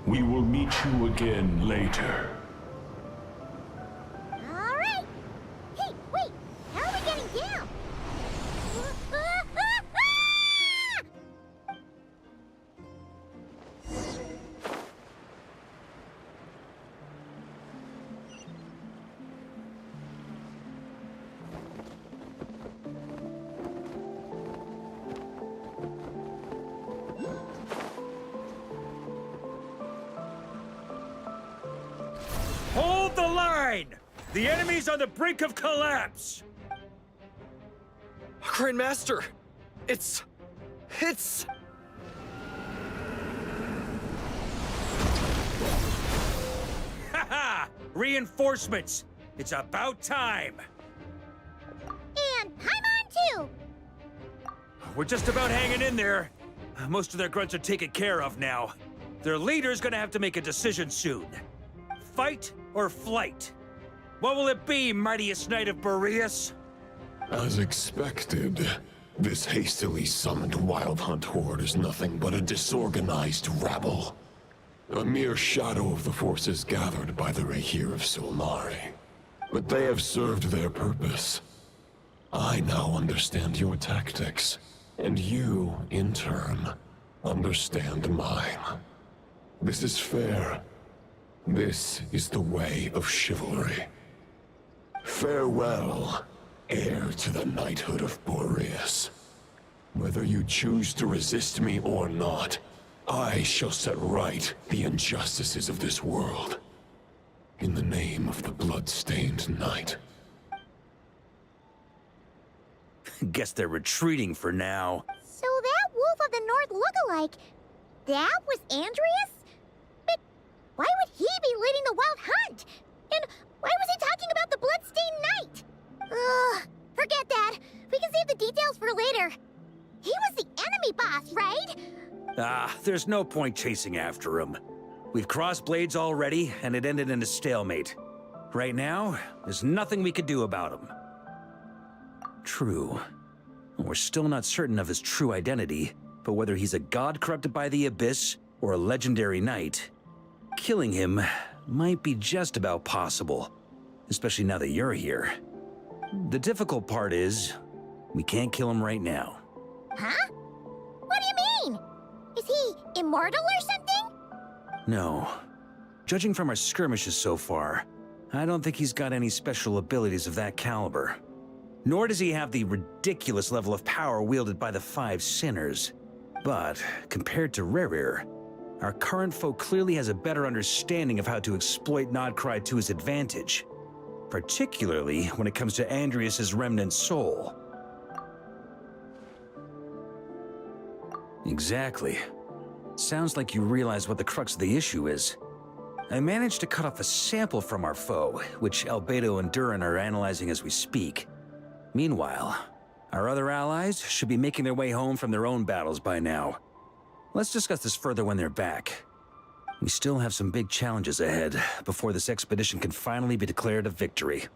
We will meet you again later. All right. Hey, wait. How are we getting down? Hold the line! The enemy's on the brink of collapse! Grandmaster! It's... Haha! Reinforcements! It's about time! And Paimon too! We're just about hanging in there. Most of their grunts are taken care of now. Their leader's gonna have to make a decision soon. Fight or flight? What will it be, mightiest Knight of Boreas? As expected, this hastily summoned Wild Hunt horde is nothing but a disorganized rabble. A mere shadow of the forces gathered by the Rahir of Solnari. But they have served their purpose. I now understand your tactics, and you, in turn, understand mine. This is fair. This is the way of chivalry. Farewell, heir to the knighthood of Boreas. Whether you choose to resist me or not, I shall set right the injustices of this world. In the name of the blood-stained knight. Guess they're retreating for now. So that Wolf of the North lookalike, that was Andreas? But why would he be leading the Wild Hunt? And why was he talking about the Bloodstained Knight? Ugh, forget that. We can save the details for later. He was the enemy boss, right? There's no point chasing after him. We've crossed blades already, and it ended in a stalemate. Right now, there's nothing we could do about him. True. We're still not certain of his true identity, but whether he's a god corrupted by the Abyss or a legendary knight, killing him might be just about possible, especially now that you're here. The difficult part is, we can't kill him right now. Huh? What do you mean? Is he immortal or something? No. Judging from our skirmishes so far, I don't think he's got any special abilities of that caliber. Nor does he have the ridiculous level of power wielded by the Five Sinners. But, compared to Rerir, our current foe clearly has a better understanding of how to exploit NOD-KRAI to his advantage. Particularly when it comes to Andreas' remnant soul. Exactly. Sounds like you realize what the crux of the issue is. I managed to cut off a sample from our foe, which Albedo and Durin are analyzing as we speak. Meanwhile, our other allies should be making their way home from their own battles by now. Let's discuss this further when they're back. We still have some big challenges ahead before this expedition can finally be declared a victory.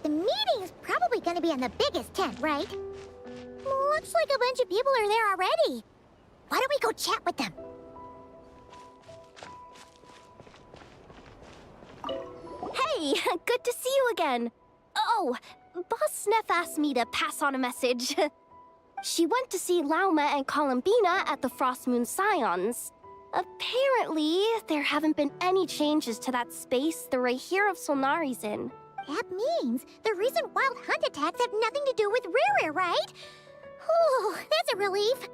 The meeting's probably gonna be in the biggest tent, right? Looks like a bunch of people are there already. Why don't we go chat with them? Hey, good to see you again. Oh, Boss Sneff asked me to pass on a message. She went to see Lauma and Columbina at the Frost Moon Scions. Apparently, there haven't been any changes to that space the Rahir of Solnari's in. That means the recent wild hunt attacks have nothing to do with Riri, right? Whew, that's a relief.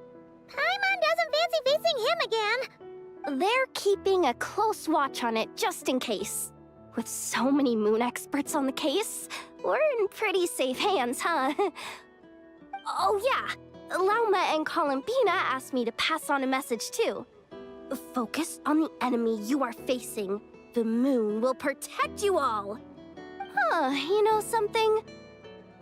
Paimon doesn't fancy facing him again. They're keeping a close watch on it just in case. With so many moon experts on the case, we're in pretty safe hands, huh? Oh yeah, Lauma and Columbina asked me to pass on a message too. Focus on the enemy you are facing. The moon will protect you all. Huh, you know something?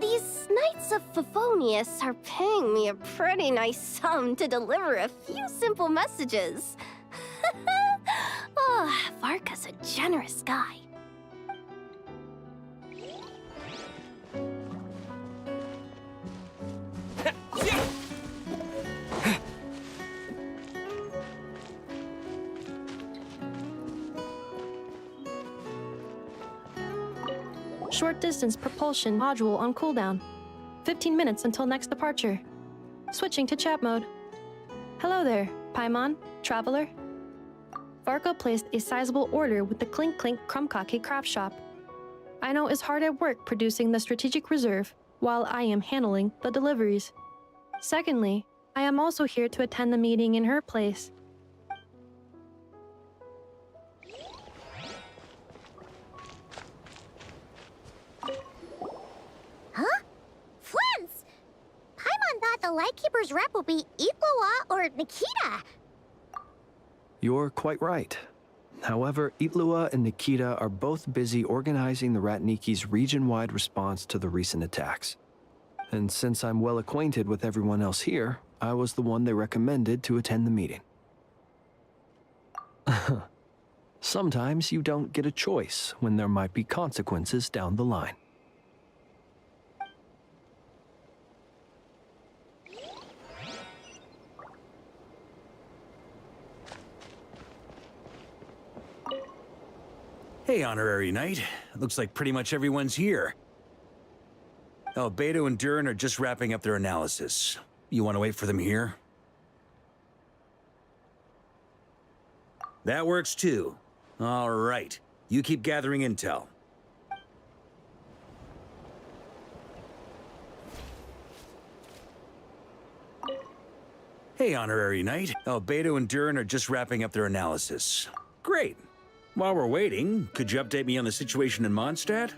These Knights of Favonius are paying me a pretty nice sum to deliver a few simple messages. Oh, Varka's a generous guy. Short distance propulsion module on cooldown. 15 minutes until next departure. Switching to chat mode. Hello there, Paimon, traveler. Varka placed a sizable order with the Clink Clink Krumkake craft shop. Aino is hard at work producing the strategic reserve, while I am handling the deliveries. Secondly, I am also here to attend the meeting in her place. Huh? Flint's! Paimon thought the Lightkeeper's rep would be Iqua or Nikita. You're quite right. However, Itlua and Nikita are both busy organizing the Ratniki's region-wide response to the recent attacks. And since I'm well acquainted with everyone else here, I was the one they recommended to attend the meeting. Sometimes you don't get a choice when there might be consequences down the line. Hey, Honorary Knight. Looks like pretty much everyone's here. Beto and Durin are just wrapping up their analysis. You want to wait for them here? That works too. All right. You keep gathering intel. Hey, Honorary Knight. Beto and Durin are just wrapping up their analysis. Great. While we're waiting, could you update me on the situation in Mondstadt?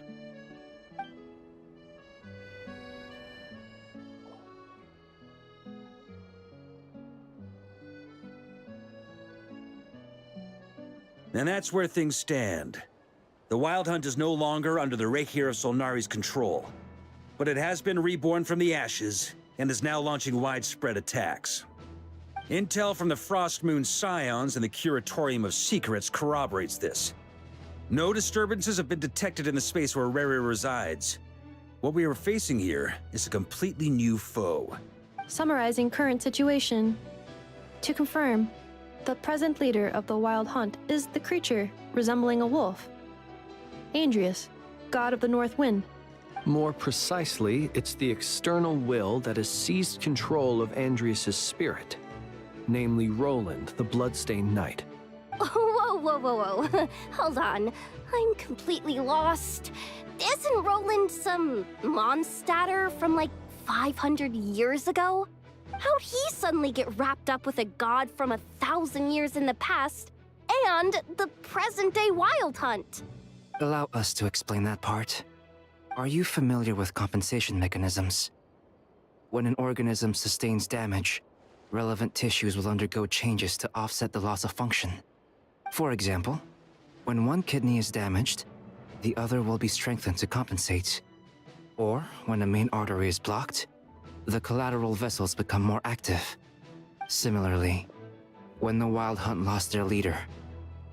And that's where things stand. The Wild Hunt is no longer under the Rahir of Solnari's control, but it has been reborn from the ashes and is now launching widespread attacks. Intel from the Frost Moon Scions and the Curatorium of Secrets corroborates this. No disturbances have been detected in the space where Riri resides. What we are facing here is a completely new foe. Summarizing current situation. To confirm, the present leader of the Wild Hunt is the creature resembling a wolf. Andrius, god of the North Wind. More precisely, it's the external will that has seized control of Andrius' spirit. Namely Roland, the Bloodstained Knight. Whoa. Hold on. I'm completely lost. Isn't Roland some Mondstadter from like 500 years ago? How'd he suddenly get wrapped up with a god from 1,000 years in the past and the present-day Wild Hunt? Allow us to explain that part. Are you familiar with compensation mechanisms? When an organism sustains damage, relevant tissues will undergo changes to offset the loss of function. For example, when one kidney is damaged, the other will be strengthened to compensate. Or when a main artery is blocked, the collateral vessels become more active. Similarly, when the Wild Hunt lost their leader,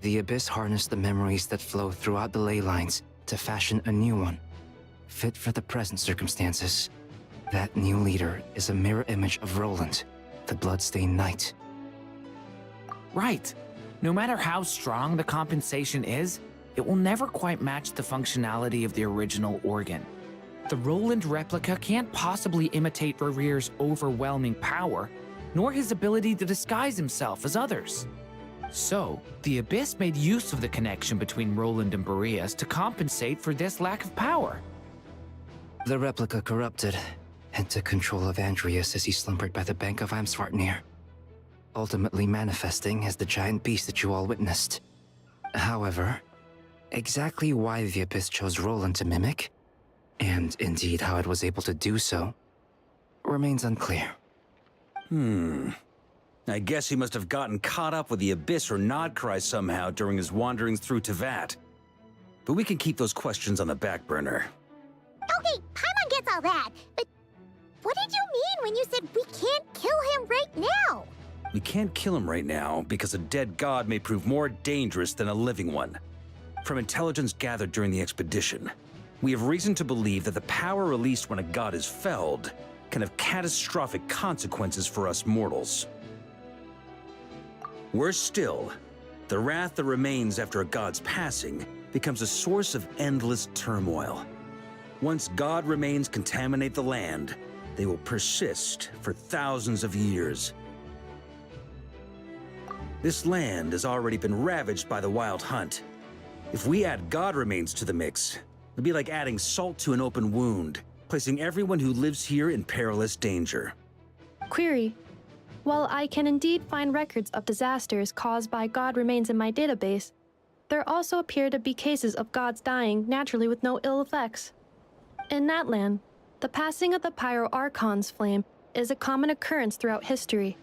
the Abyss harnessed the memories that flow throughout the ley lines to fashion a new one, fit for the present circumstances. That new leader is a mirror image of Roland, the Bloodstained Knight. Right. No matter how strong the compensation is, it will never quite match the functionality of the original organ. The Roland replica can't possibly imitate Barir's overwhelming power, nor his ability to disguise himself as others. So, the Abyss made use of the connection between Roland and Boreas to compensate for this lack of power. The replica corrupted and took control of Andreas as he slumbered by the bank of Amsvartnir, ultimately manifesting as the giant beast that you all witnessed. However, exactly why the Abyss chose Roland to mimic, and indeed how it was able to do so, remains unclear. I guess he must have gotten caught up with the Abyss or NOD-KRAI somehow during his wanderings through Teyvat. But we can keep those questions on the back burner. Okay, Paimon gets all that, but what did you mean when you said we can't kill him right now? We can't kill him right now because a dead god may prove more dangerous than a living one. From intelligence gathered during the expedition, we have reason to believe that the power released when a god is felled can have catastrophic consequences for us mortals. Worse still, the wrath that remains after a god's passing becomes a source of endless turmoil. Once god remains contaminate the land, they will persist for thousands of years. This land has already been ravaged by the Wild Hunt. If we add god remains to the mix, it'd be like adding salt to an open wound, placing everyone who lives here in perilous danger. Query. While I can indeed find records of disasters caused by god remains in my database, there also appear to be cases of gods dying naturally with no ill effects. In that land, the passing of the Pyro-Archon's flame is a common occurrence throughout history,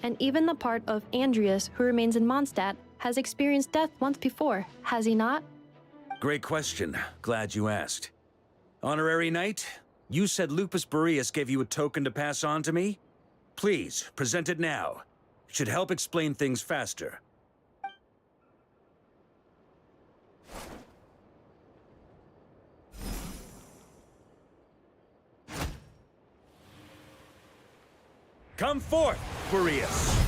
and even the part of Andreas who remains in Mondstadt has experienced death once before, has he not? Great question. Glad you asked. Honorary Knight, you said Lupus Boreas gave you a token to pass on to me? Please, present it now. It should help explain things faster. Come forth, Boreas!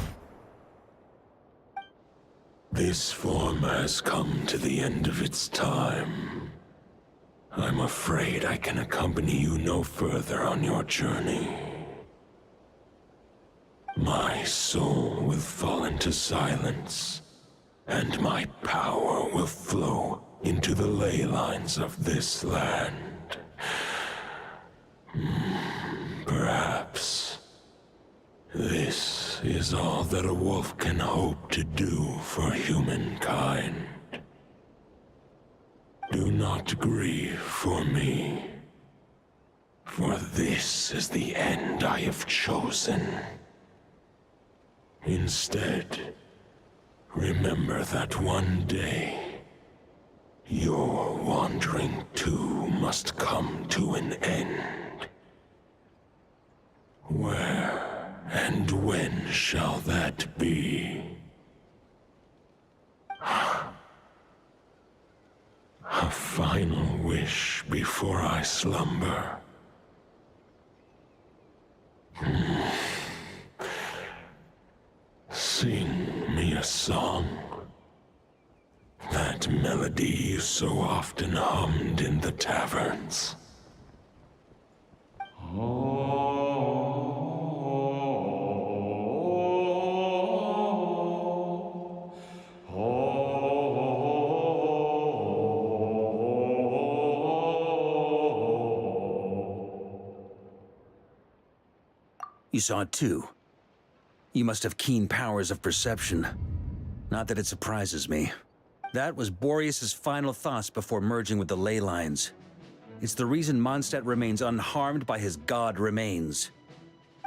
This form has come to the end of its time. I'm afraid I can accompany you no further on your journey. My soul will fall into silence, and my power will flow into the ley lines of this land. Perhaps this is all that a wolf can hope to do for humankind. Do not grieve for me, for this is the end I have chosen. Instead, remember that one day, your wandering too must come to an end. Where and when shall that be? A final wish before I slumber. Sing me a song. That melody you so often hummed in the taverns. You saw it too. You must have keen powers of perception. Not that it surprises me. That was Boreas' final thoughts before merging with the ley lines. It's the reason Mondstadt remains unharmed by his god remains.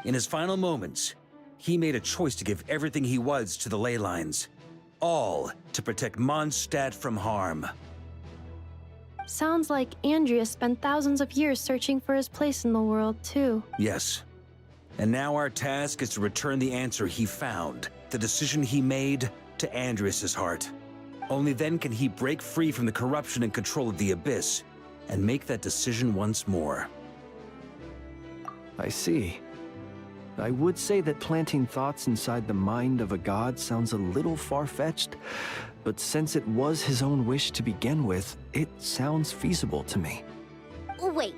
In his final moments, he made a choice to give everything he was to the ley lines. All to protect Mondstadt from harm. Sounds like Andreas spent thousands of years searching for his place in the world, too. Yes. And now our task is to return the answer he found, the decision he made, to Andreas' heart. Only then can he break free from the corruption and control of the Abyss, and make that decision once more. I see. I would say that planting thoughts inside the mind of a god sounds a little far-fetched, but since it was his own wish to begin with, it sounds feasible to me. Wait,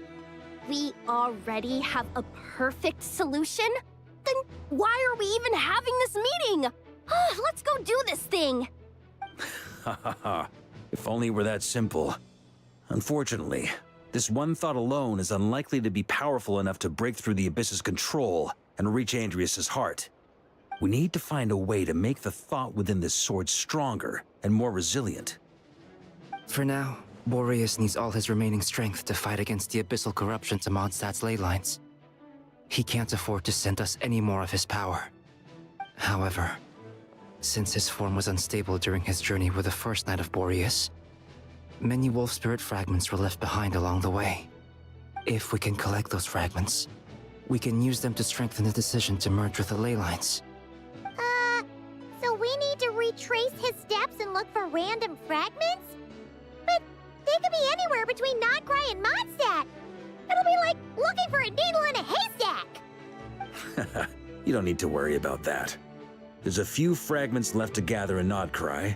we already have a perfect solution? Then why are we even having this meeting? Let's go do this thing! Ha ha ha. If only it were that simple. Unfortunately, this one thought alone is unlikely to be powerful enough to break through the Abyss's control and reach Andrias' heart. We need to find a way to make the thought within this sword stronger and more resilient. For now, Boreas needs all his remaining strength to fight against the abyssal corruption to Mondstadt's ley lines. He can't afford to send us any more of his power. However, since his form was unstable during his journey with the first Knight of Boreas, many wolf spirit fragments were left behind along the way. If we can collect those fragments, we can use them to strengthen the decision to merge with the ley lines. So we need to retrace his steps and look for random fragments? But they could be anywhere between NOD-KRAI and Mondstadt. It'll be like looking for a needle in a haystack. You don't need to worry about that. There's a few fragments left to gather in NOD-KRAI,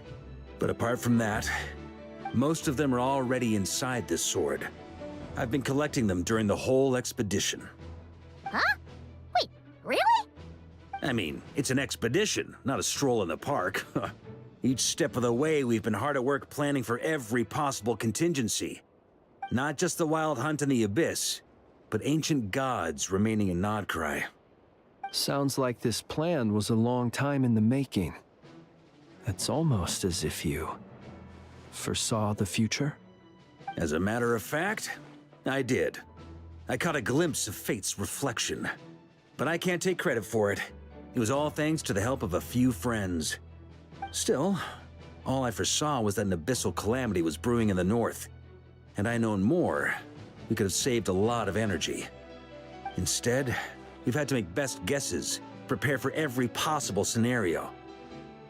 but apart from that, most of them are already inside this sword. I've been collecting them during the whole expedition. Huh? Wait, really? I mean, it's an expedition, not a stroll in the park. Each step of the way, we've been hard at work planning for every possible contingency. Not just the wild hunt in the Abyss, but ancient gods remaining in NOD-KRAI. Sounds like this plan was a long time in the making. It's almost as if you foresaw the future. As a matter of fact, I did. I caught a glimpse of fate's reflection. But I can't take credit for it. It was all thanks to the help of a few friends. Still, all I foresaw was that an abyssal calamity was brewing in the north. Had I known more, we could have saved a lot of energy. Instead, we've had to make best guesses, prepare for every possible scenario.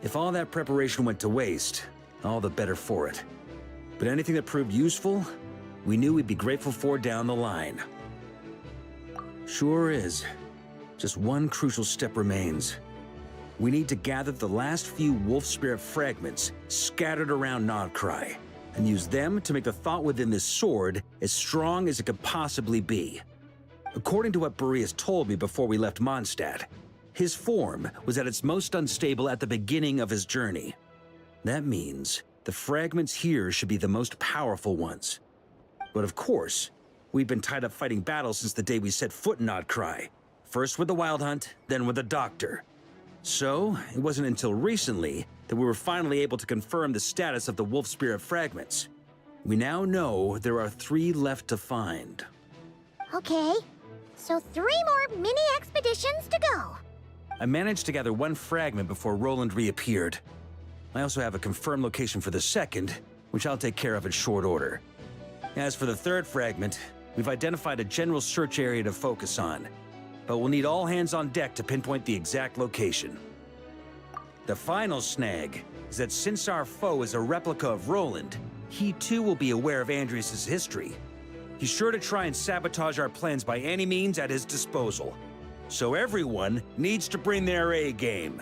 If all that preparation went to waste, all the better for it. But anything that proved useful, we knew we'd be grateful for down the line. Sure is. Just one crucial step remains. We need to gather the last few wolf spirit fragments scattered around NOD-KRAI, and use them to make the thought within this sword as strong as it could possibly be. According to what Boreas told me before we left Mondstadt, his form was at its most unstable at the beginning of his journey. That means the fragments here should be the most powerful ones. But of course, we've been tied up fighting battles since the day we set foot in NOD-KRAI. First with the Wild Hunt, then with the Doctor. So, it wasn't until recently that we were finally able to confirm the status of the Wolf Spirit fragments. We now know there are 3 left to find. Okay, so 3 more mini expeditions to go. I managed to gather 1 fragment before Roland reappeared. I also have a confirmed location for the second, which I'll take care of in short order. As for the 3rd fragment, we've identified a general search area to focus on, but we'll need all hands on deck to pinpoint the exact location. The final snag is that since our foe is a replica of Roland, he too will be aware of Andrias' history. He's sure to try and sabotage our plans by any means at his disposal. So everyone needs to bring their A game.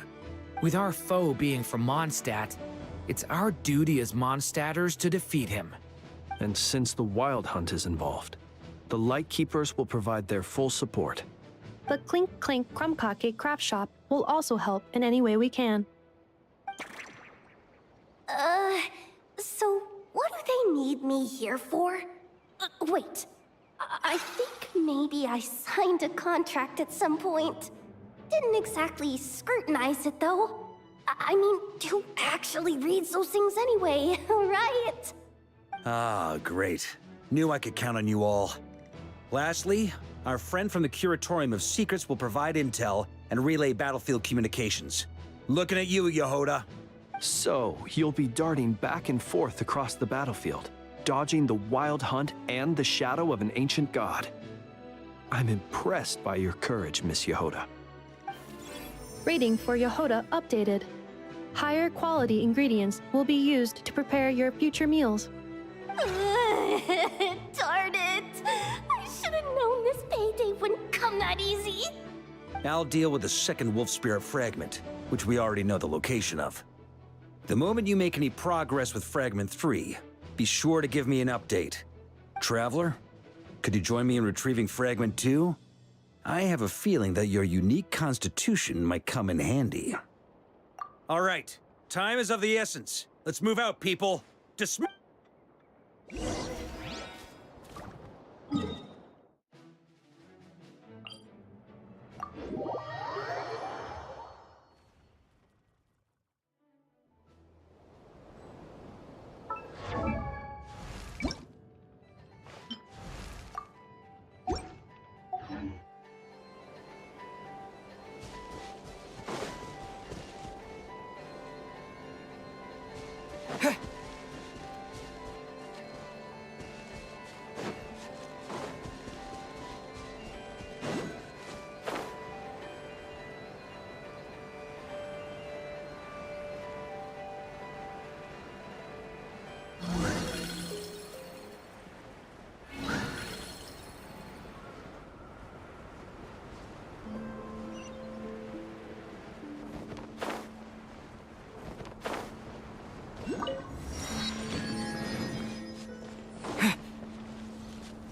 With our foe being from Mondstadt, it's our duty as Mondstadters to defeat him. And since the Wild Hunt is involved, the Lightkeepers will provide their full support. The Clink Clink Krumkake craft shop will also help in any way we can. So what do they need me here for? Wait, I think maybe I signed a contract at some point. Didn't exactly scrutinize it, though. I mean, who actually reads those things anyway, right? Ah, great. Knew I could count on you all. Lastly, our friend from the Curatorium of Secrets will provide intel and relay battlefield communications. Looking at you, Yehoda. So, you'll be darting back and forth across the battlefield, dodging the Wild Hunt and the shadow of an ancient god. I'm impressed by your courage, Miss Yehoda. Rating for Yehoda updated. Higher quality ingredients will be used to prepare your future meals. Darn it! I should have known this payday wouldn't come that easy. I'll deal with the second Wolf Spirit fragment, which we already know the location of. The moment you make any progress with Fragment 3, be sure to give me an update. Traveler, Could you join me in retrieving Fragment 2? I have a feeling that your unique constitution might come in handy. All right. Time is of the essence. Let's move out, people. Dismiss.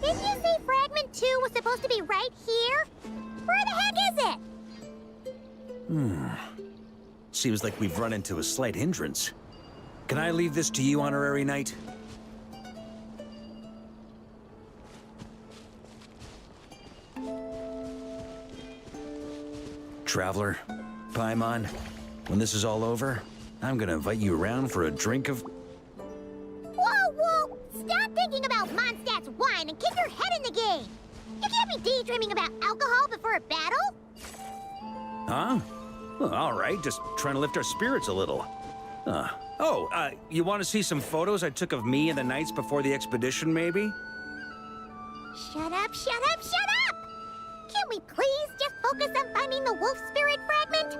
Didn't you say Fragment 2 was supposed to be right here? Where the heck is it? Seems like we've run into a slight hindrance. Can I leave this to you, Honorary Knight? Traveler, Paimon, when this is all over, I'm gonna invite you around for a drink of... Whoa, whoa! Stop thinking about Mondstadt's wine and keep your head in the game! You can't be daydreaming about alcohol before a battle! Huh? Well, all right, just trying to lift our spirits a little. You want to see some photos I took of me and the knights before the expedition, maybe? Shut up, shut up, shut up! Can't we please just focus on finding the wolf spirit fragment?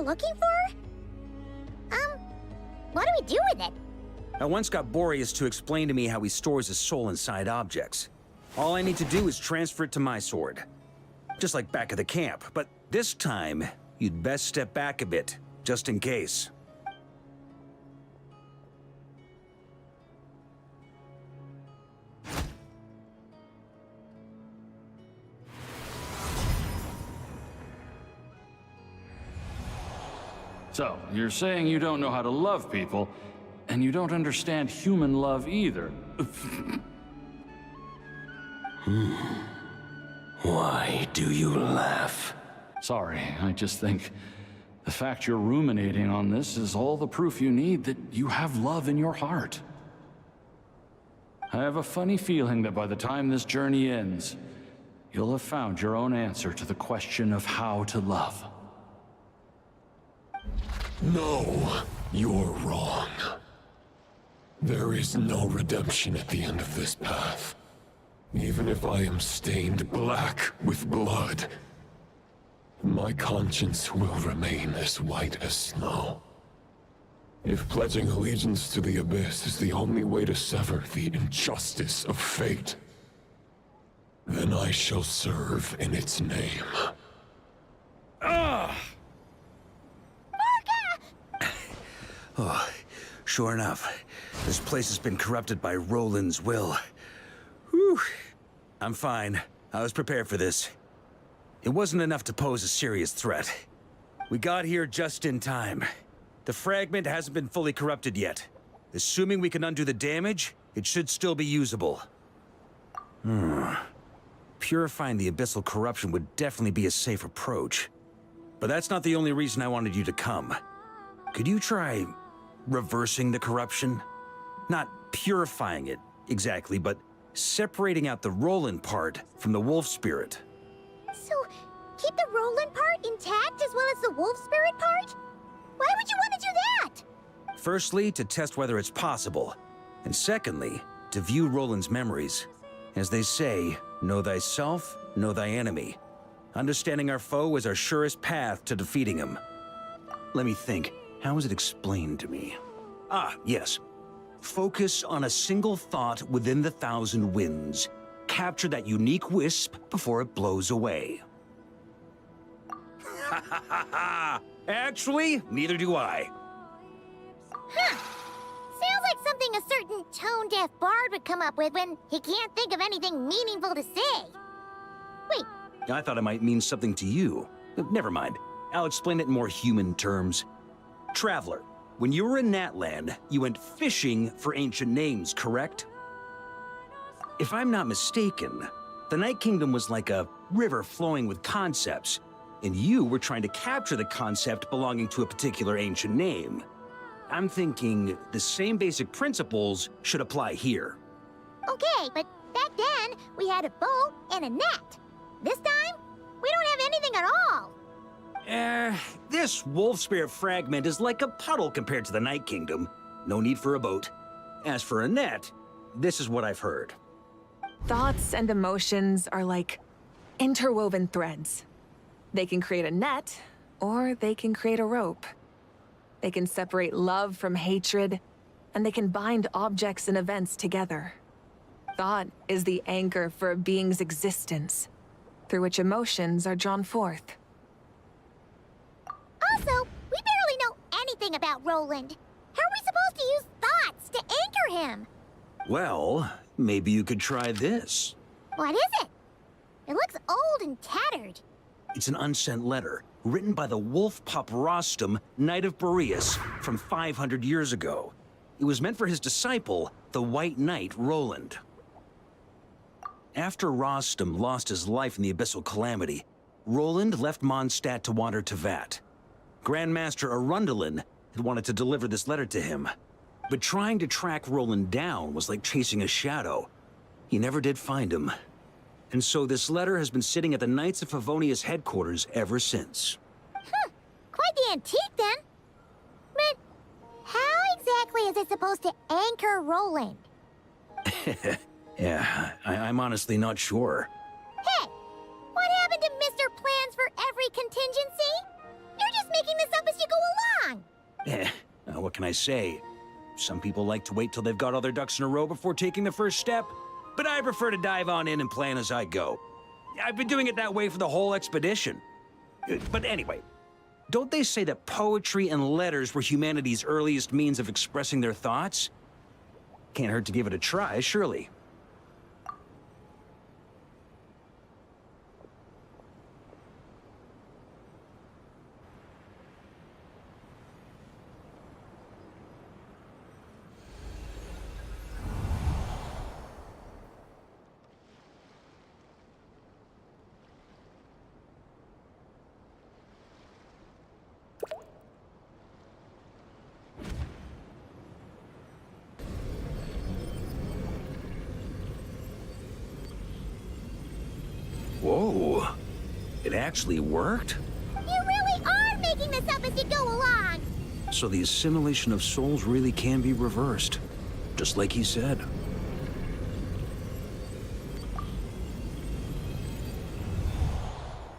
we're looking for? What do we do with it? I once got Boreas to explain to me how he stores his soul inside objects. All I need to do is transfer it to my sword. Just like back at the camp, but this time, you'd best step back a bit, just in case. So, you're saying you don't know how to love people, and you don't understand human love either. Why do you laugh? Sorry, I just think the fact you're ruminating on this is all the proof you need that you have love in your heart. I have a funny feeling that by the time this journey ends, you'll have found your own answer to the question of how to love. No, you're wrong. There is no redemption at the end of this path. Even if I am stained black with blood, my conscience will remain as white as snow. If pledging allegiance to the Abyss is the only way to sever the injustice of fate, then I shall serve in its name. Oh, sure enough, this place has been corrupted by Roland's will. Whew. I'm fine. I was prepared for this. It wasn't enough to pose a serious threat. We got here just in time. The fragment hasn't been fully corrupted yet. Assuming we can undo the damage, it should still be usable. Purifying the abyssal corruption would definitely be a safe approach. But that's not the only reason I wanted you to come. Could you try reversing the corruption? Not purifying it, exactly, but separating out the Roland part from the wolf spirit. So, keep the Roland part intact as well as the wolf spirit part? Why would you want to do that? Firstly, to test whether it's possible. And secondly, to view Roland's memories. As they say, know thyself, know thy enemy. Understanding our foe is our surest path to defeating him. Let me think. How was it explained to me? Ah, yes. Focus on a single thought within the 1,000 winds. Capture that unique wisp before it blows away. Ha ha ha ha! Actually, neither do I. Huh. Sounds like something a certain tone-deaf bard would come up with when he can't think of anything meaningful to say. Wait. I thought it might mean something to you. Never mind. I'll explain it in more human terms. Traveler, when you were in Natland, you went fishing for ancient names, correct? If I'm not mistaken, the Night Kingdom was like a river flowing with concepts, and you were trying to capture the concept belonging to a particular ancient name. I'm thinking the same basic principles should apply here. Okay, but back then, we had a boat and a net. This time, we don't have anything at all. This wolf spirit fragment is like a puddle compared to the Night Kingdom. No need for a boat. As for a net, this is what I've heard. Thoughts and emotions are like interwoven threads. They can create a net, or they can create a rope. They can separate love from hatred, and they can bind objects and events together. Thought is the anchor for a being's existence, through which emotions are drawn forth. Also, we barely know anything about Roland. How are we supposed to use thoughts to anchor him? Well, maybe you could try this. What is it? It looks old and tattered. It's an unsent letter, written by the wolf pup Rostam, Knight of Boreas, from 500 years ago. It was meant for his disciple, the White Knight Roland. After Rostam lost his life in the Abyssal Calamity, Roland left Mondstadt to wander to Vat. Grandmaster Arundelen had wanted to deliver this letter to him, but trying to track Roland down was like chasing a shadow. He never did find him. And so this letter has been sitting at the Knights of Favonius headquarters ever since. Quite the antique, then. But how exactly is it supposed to anchor Roland? Yeah, I'm honestly not sure. Hey, what happened to Mr. Plans for every contingency? You're just making this up as can I say? Some people like to wait till they've got all their ducks in a row before taking the first step, but I prefer to dive on in and plan as I go. I've been doing it that way for the whole expedition. But anyway, don't they say that poetry and letters were humanity's earliest means of expressing their thoughts? Can't hurt to give it a try, surely. Whoa, it actually worked? You really are making this up as you go along! So the assimilation of souls really can be reversed, just like he said.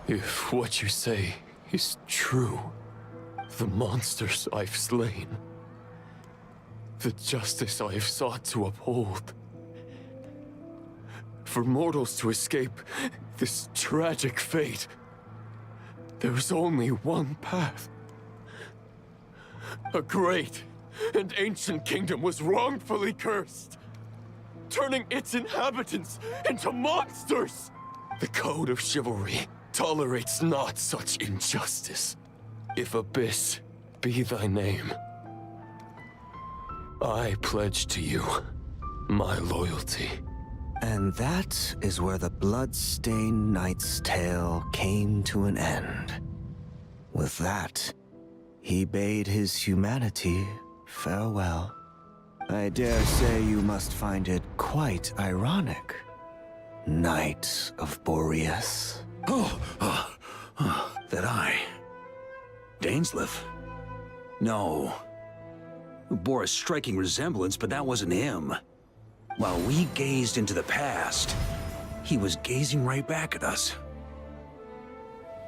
If what you say is true, the monsters I've slain, the justice I have sought to uphold, for mortals to escape this tragic fate, there is only one path. A great and ancient kingdom was wrongfully cursed, turning its inhabitants into monsters. The code of chivalry tolerates not such injustice. If Abyss be thy name, I pledge to you my loyalty. And that is where the blood-stained knight's tale came to an end. With that, he bade his humanity farewell. I dare say you must find it quite ironic, Knight of Boreas. That I... Dainsleif? No. Bore a striking resemblance, but that wasn't him. While we gazed into the past, he was gazing right back at us.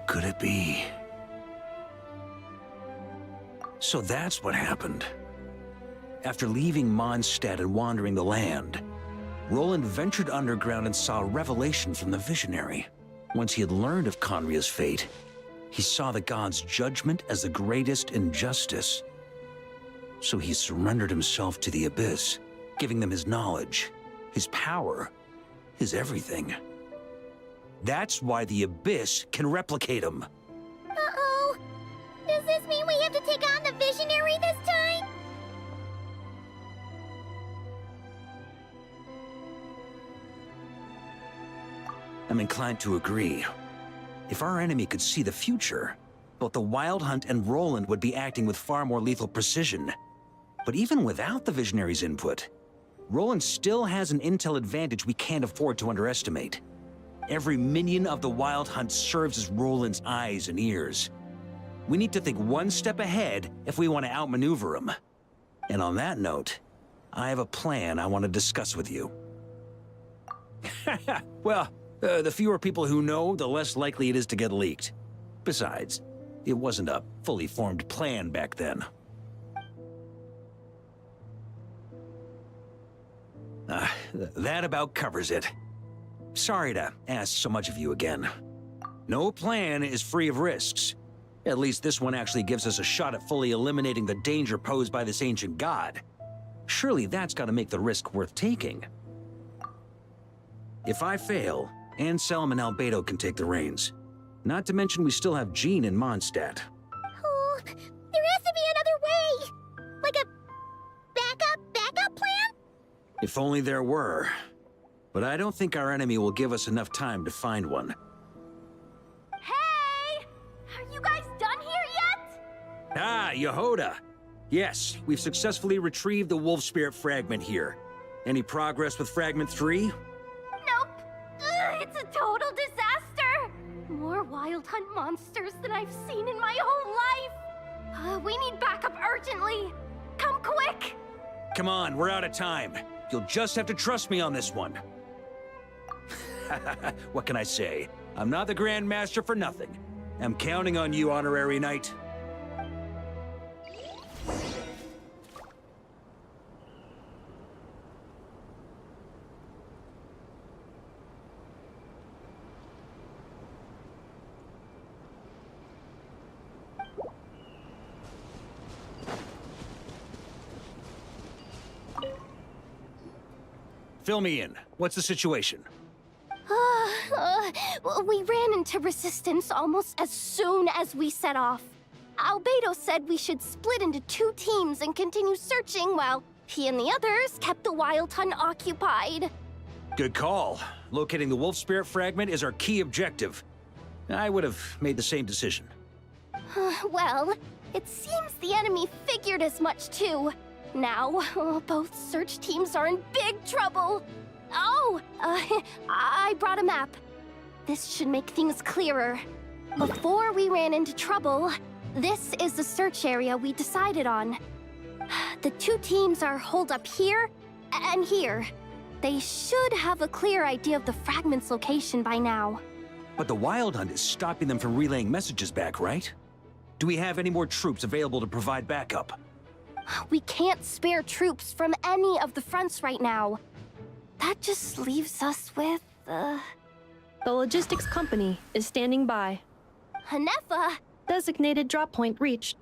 Could it be? So that's what happened. After leaving Mondstadt and wandering the land, Roland ventured underground and saw a revelation from the Visionary. Once he had learned of Conria's fate, he saw the gods' judgment as the greatest injustice. So he surrendered himself to the Abyss, giving them his knowledge, his power, his everything. That's why the Abyss can replicate him. Uh-oh. Does this mean we have to take on the Visionary this time? I'm inclined to agree. If our enemy could see the future, both the Wild Hunt and Roland would be acting with far more lethal precision. But even without the Visionary's input, Roland still has an intel advantage we can't afford to underestimate. Every minion of the Wild Hunt serves as Roland's eyes and ears. We need to think one step ahead if we want to outmaneuver him. And on that note, I have a plan I want to discuss with you. Well, the fewer people who know, the less likely it is to get leaked. Besides, it wasn't a fully formed plan back then. That about covers it. Sorry to ask so much of you again. No plan is free of risks. At least this one actually gives us a shot at fully eliminating the danger posed by this ancient god. Surely that's got to make the risk worth taking. If I fail, Anselm and Albedo can take the reins. Not to mention we still have Jean in Mondstadt. Oh, there has to be another way! Like a backup plan? If only there were. But I don't think our enemy will give us enough time to find one. Hey! Are you guys done here yet? Ah, Yehoda! Yes, we've successfully retrieved the Wolf Spirit fragment here. Any progress with Fragment 3? Nope. Ugh, it's a total disaster! More Wild Hunt monsters than I've seen in my whole life! We need backup urgently! Come quick! Come on, we're out of time. You'll just have to trust me on this one. What can I say? I'm not the Grand Master for nothing. I'm counting on you, Honorary Knight. fill me in. What's the situation? We ran into resistance almost as soon as we set off. Albedo said we should split into 2 teams and continue searching while he and the others kept the Wild Hunt occupied. Good call. Locating the Wolf Spirit fragment is our key objective. I would have made the same decision. Well, it seems the enemy figured as much too. Now, both search teams are in big trouble. Oh, I brought a map. This should make things clearer. Before we ran into trouble, this is the search area we decided on. The 2 teams are holed up here and here. They should have a clear idea of the fragment's location by now. But the Wild Hunt is stopping them from relaying messages back, right? Do we have any more troops available to provide backup? We can't spare troops from any of the fronts right now. That just leaves us with, The logistics company is standing by. Hanefa! Designated drop point reached.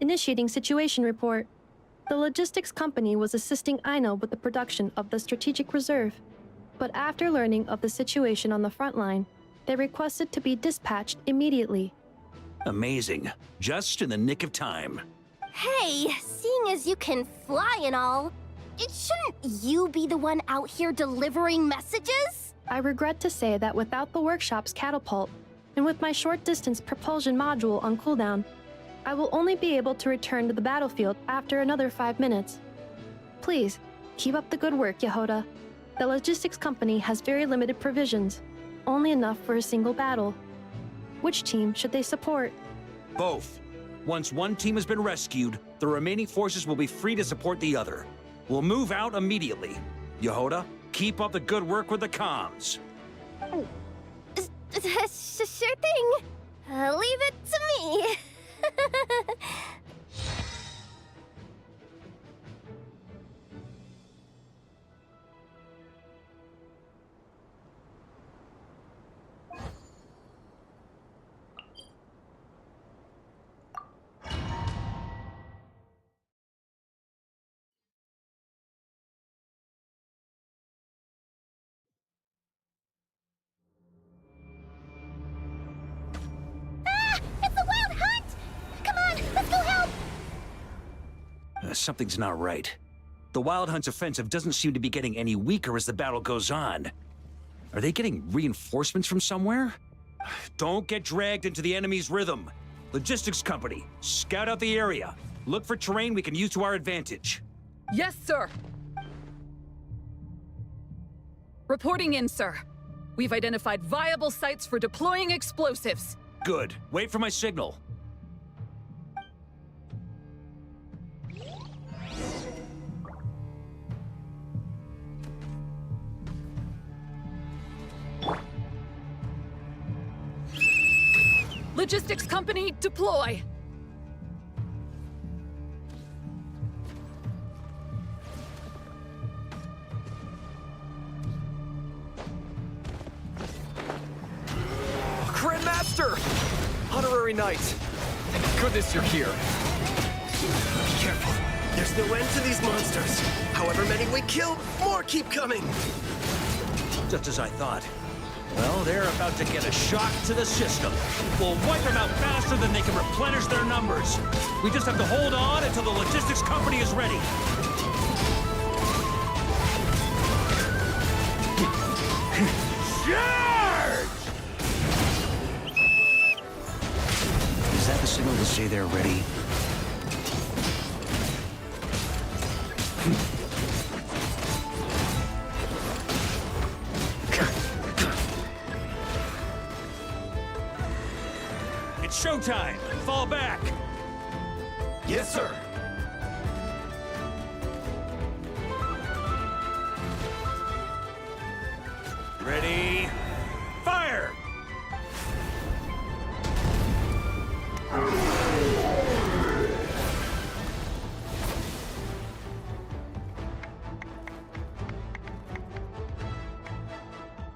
Initiating situation report. The logistics company was assisting Aino with the production of the strategic reserve. But after learning of the situation on the front line, they requested to be dispatched immediately. Amazing. Just in the nick of time. Hey, seeing as you can fly and all, shouldn't you be the one out here delivering messages? I regret to say that without the workshop's catapult, and with my short-distance propulsion module on cooldown, I will only be able to return to the battlefield after another 5 minutes. Please, keep up the good work, Yehoda. The logistics company has very limited provisions, only enough for a single battle. Which team should they support? Both. Once one team has been rescued, the remaining forces will be free to support the other. We'll move out immediately. Yehoda, keep up the good work with the comms. Sure thing. Leave it to me. Something's not right. The Wild Hunt's offensive doesn't seem to be getting any weaker as the battle goes on. Are they getting reinforcements from somewhere? Don't get dragged into the enemy's rhythm. Logistics company, scout out the area. Look for terrain we can use to our advantage. Yes, sir. Reporting in, sir. We've identified viable sites for deploying explosives. Good. Wait for my signal. Logistics company, deploy! Grandmaster! Honorary Knight! Thank goodness you're here. Be careful. There's no end to these monsters. However many we kill, more keep coming. Just as I thought. Well, they're about to get a shock to the system. We'll wipe them out faster than they can replenish their numbers. We just have to hold on until the logistics company is ready. Charge! Is that the signal to say they're ready? It's showtime! Fall back! Yes, sir. Ready? Fire!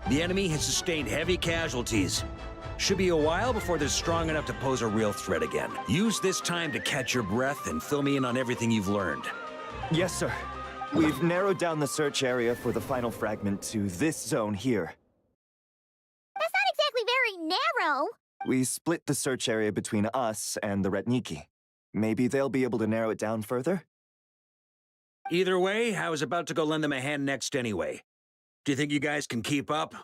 The enemy has sustained heavy casualties. Should be a while before they're strong enough to pose a real threat again. Use this time to catch your breath and fill me in on everything you've learned. Yes, sir. We've narrowed down the search area for the final fragment to this zone here. That's not exactly very narrow. We split the search area between us and the Ratniki. Maybe they'll be able to narrow it down further? Either way, I was about to go lend them a hand next anyway. Do you think you guys can keep up?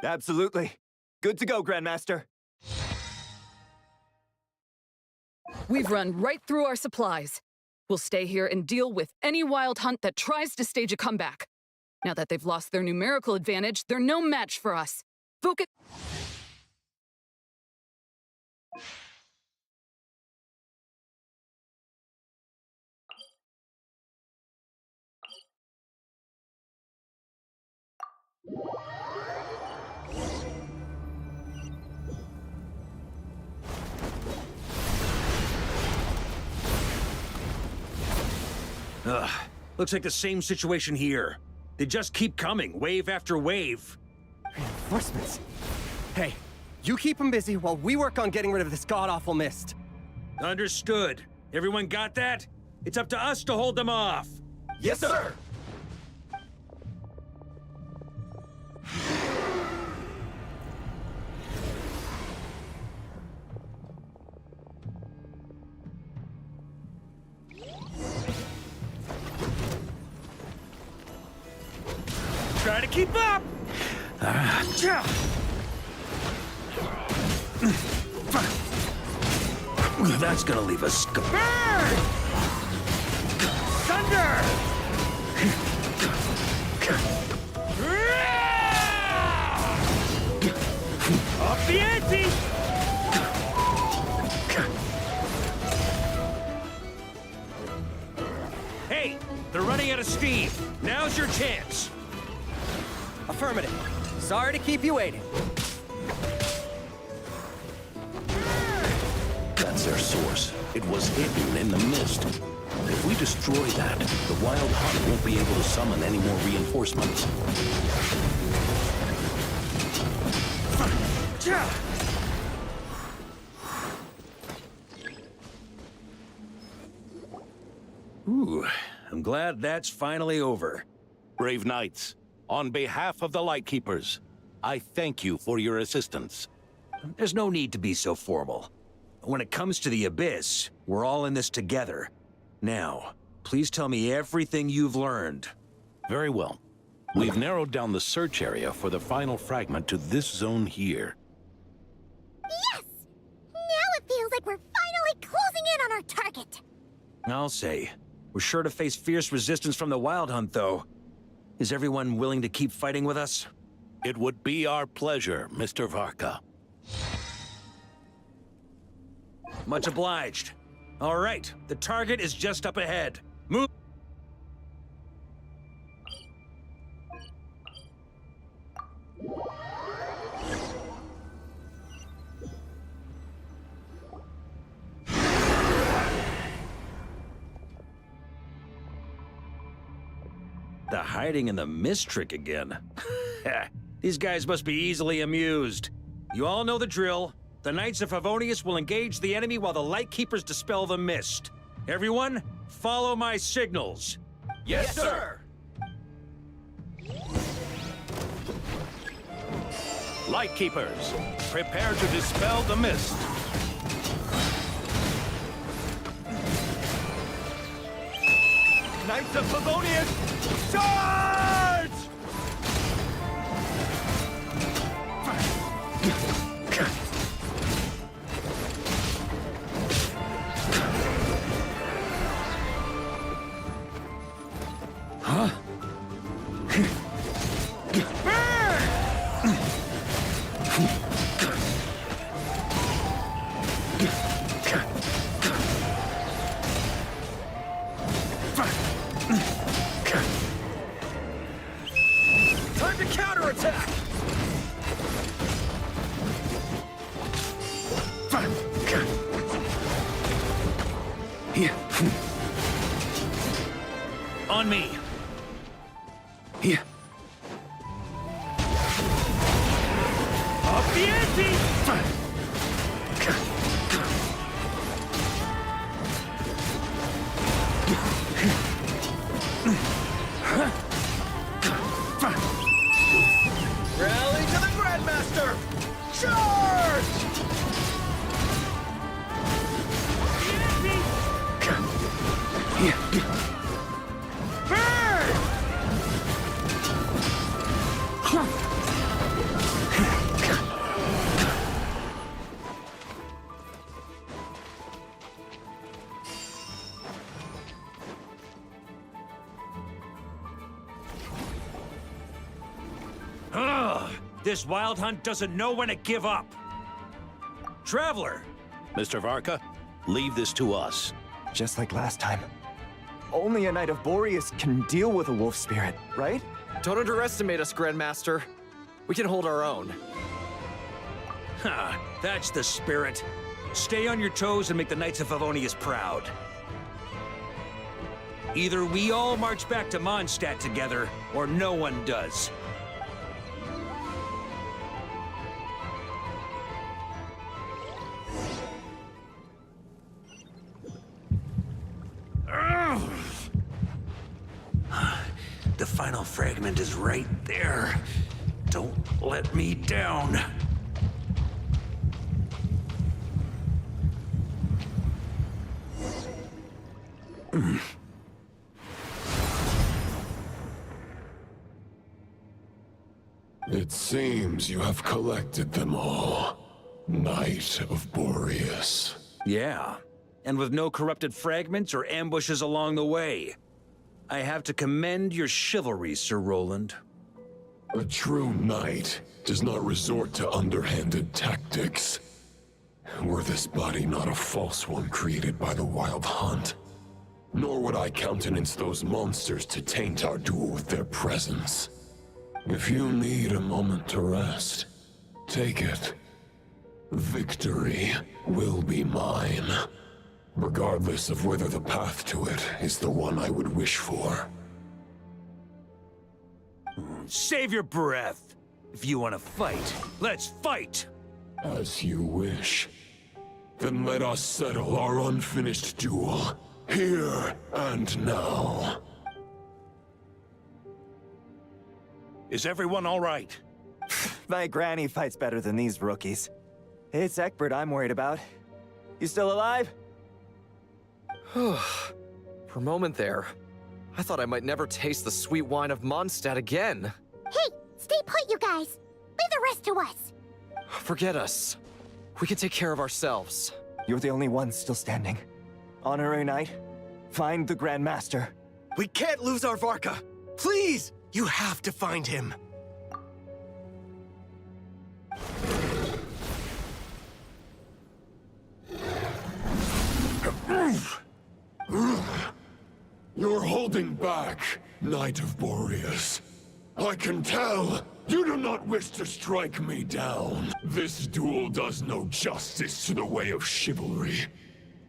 Absolutely. Good to go, Grandmaster. We've run right through our supplies. We'll stay here and deal with any wild hunt that tries to stage a comeback. Now that they've lost their numerical advantage, they're no match for us. Focus. Ugh, looks like the same situation here. They just keep coming, wave after wave. Reinforcements. Hey, you keep them busy while we work on getting rid of this god-awful mist. Understood. Everyone got that? It's up to us to hold them off. Yes, sir! Try to keep up! That's gonna leave a scar. Thunder! Off the ante! Hey, they're running out of steam. Now's your chance. Affirmative. Sorry to keep you waiting. That's their source. It was hidden in the mist. If we destroy that, the Wild Hunt won't be able to summon any more reinforcements. Ooh, I'm glad that's finally over. Brave Knights, on behalf of the Lightkeepers, I thank you for your assistance. There's no need to be so formal. When it comes to the Abyss, we're all in this together. Now, please tell me everything you've learned. Very well. We've narrowed down the search area for the final fragment to this zone here. Yes! Now it feels like we're finally closing in on our target. I'll say. We're sure to face fierce resistance from the Wild Hunt, though. Is everyone willing to keep fighting with us? It would be our pleasure, Mr. Varka. Much obliged. All right, the target is just up ahead. Move! The hiding in the mist trick again. These guys must be easily amused. You all know the drill. The Knights of Favonius will engage the enemy while the Lightkeepers dispel the mist. Everyone, follow my signals. Yes, sir! Lightkeepers, prepare to dispel the mist. Knights of Favonius, charge! Huh? Time to counterattack! On me. Here. Up the ante! Rally to the Grandmaster! Charge! Ugh, this wild hunt doesn't know when to give up. Traveler! Mr. Varka, leave this to us. Just like last time. Only a Knight of Boreas can deal with a wolf spirit, right? Don't underestimate us, Grandmaster. We can hold our own. Ha, that's the spirit. Stay on your toes and make the Knights of Favonius proud. Either we all march back to Mondstadt together, or no one does. The final fragment is right there. Don't let me down. It seems you have collected them all. Knight of Boreas. Yeah, and with no corrupted fragments or ambushes along the way. I have to commend your chivalry, Sir Roland. A true knight does not resort to underhanded tactics. Were this body not a false one created by the Wild Hunt, nor would I countenance those monsters to taint our duel with their presence. If you need a moment to rest, take it. Victory will be mine, regardless of whether the path to it is the one I would wish for. Save your breath. If you want to fight, let's fight! As you wish. Then let us settle our unfinished duel, here and now. Is everyone all right? My granny fights better than these rookies. It's Egbert I'm worried about. You still alive? For a moment there, I thought I might never taste the sweet wine of Mondstadt again. Hey, stay put, you guys. Leave the rest to us. Forget us. We can take care of ourselves. You're the only one still standing. Honorary Knight, find the Grand Master. We can't lose our Varka! Please! You have to find him. You're holding back, Knight of Boreas. I can tell. You do not wish to strike me down. This duel does no justice to the way of chivalry.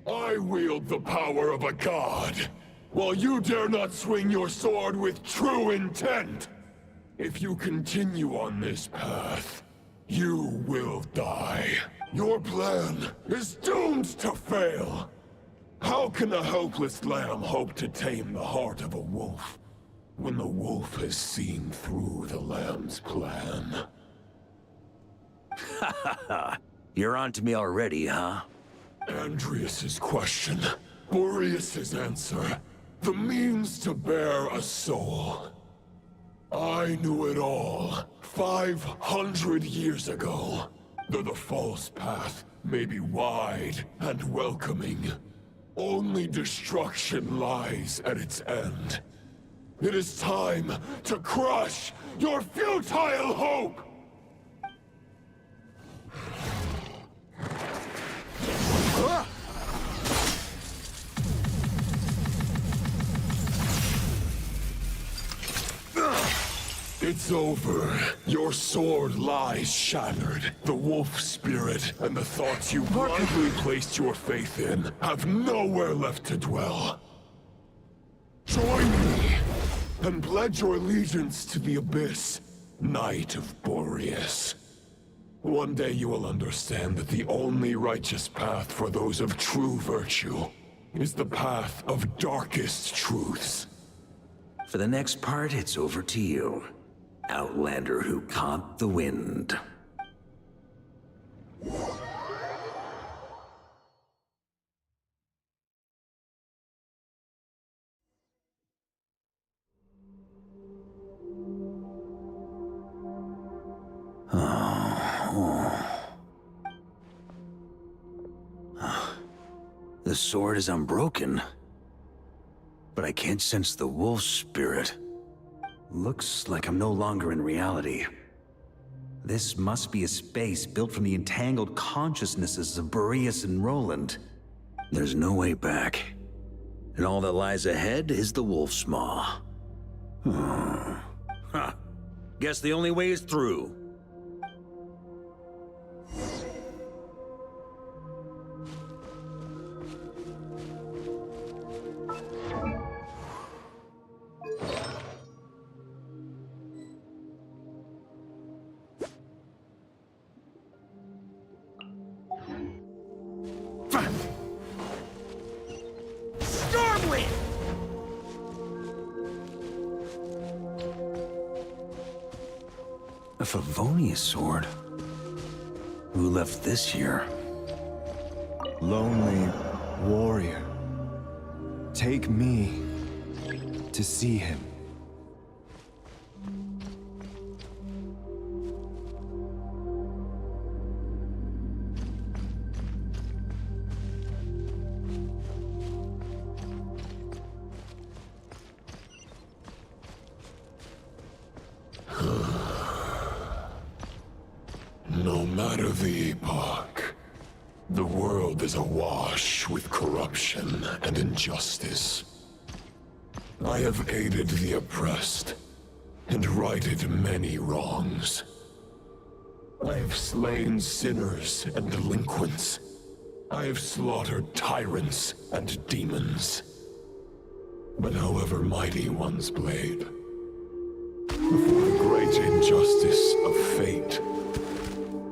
I wield the power of a god, while you dare not swing your sword with true intent. If you continue on this path, you will die. Your plan is doomed to fail. How can a helpless lamb hope to tame the heart of a wolf, when the wolf has seen through the lamb's plan? Ha ha ha! You're on to me already, huh? Andreas's question, Boreas's answer, the means to bear a soul. I knew it all 500 years ago. Though the false path may be wide and welcoming, only destruction lies at its end. It is time to crush your futile hope! It's over. Your sword lies shattered. The wolf spirit and the thoughts you blindly placed your faith in have nowhere left to dwell. Join me and pledge your allegiance to the abyss, Knight of Boreas. One day you will understand that the only righteous path for those of true virtue is the path of darkest truths. For the next part, it's over to you. Outlander who caught the wind. The sword is unbroken, but I can't sense the wolf spirit. Looks like I'm no longer in reality. This must be a space built from the entangled consciousnesses of Boreas and Roland. There's no way back. And all that lies ahead is the wolf's maw. Huh. Guess the only way is through. A Favonius sword? Who left this here? Lonely warrior, take me to see him. No matter the epoch, the world is awash with corruption and injustice. I have aided the oppressed and righted many wrongs. I have slain sinners and delinquents. I have slaughtered tyrants and demons. But however mighty one's blade, before the great injustice of fate,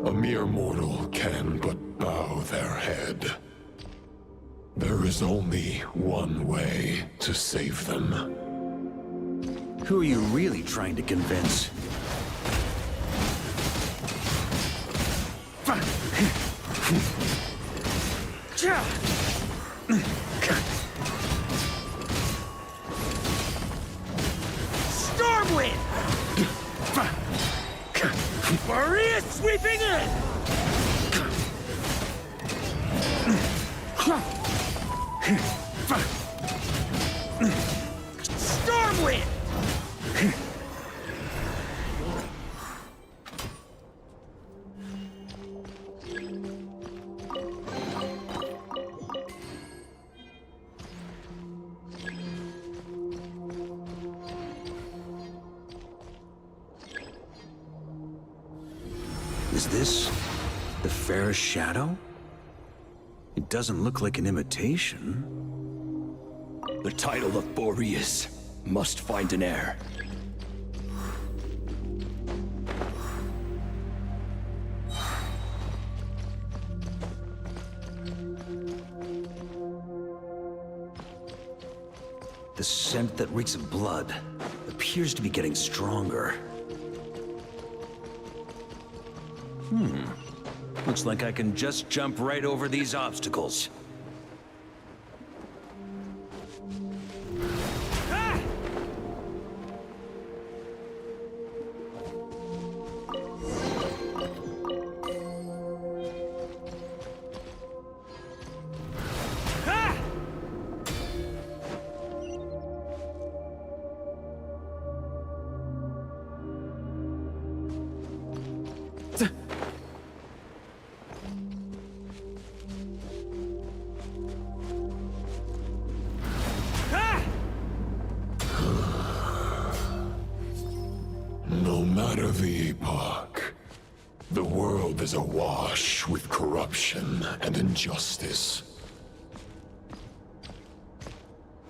a mere mortal can but bow their head. There is only one way to save them. Who are you really trying to convince? Stormwind! Maria sweeping in! Stormwind! Is this the fairest shadow? It doesn't look like an imitation. The title of Boreas must find an heir. The scent that reeks of blood appears to be getting stronger. Looks like I can just jump right over these obstacles. No matter the epoch, the world is awash with corruption and injustice.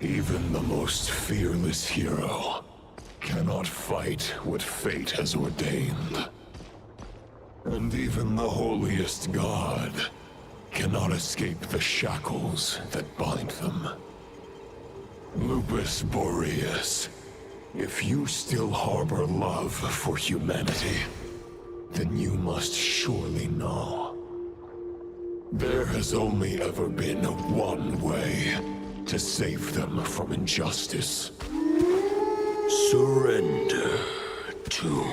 Even the most fearless hero cannot fight what fate has ordained. And even the holiest god cannot escape the shackles that bind them. Lupus Boreas, If you still harbor love for humanity, then you must surely know. There has only ever been one way to save them from injustice. Surrender to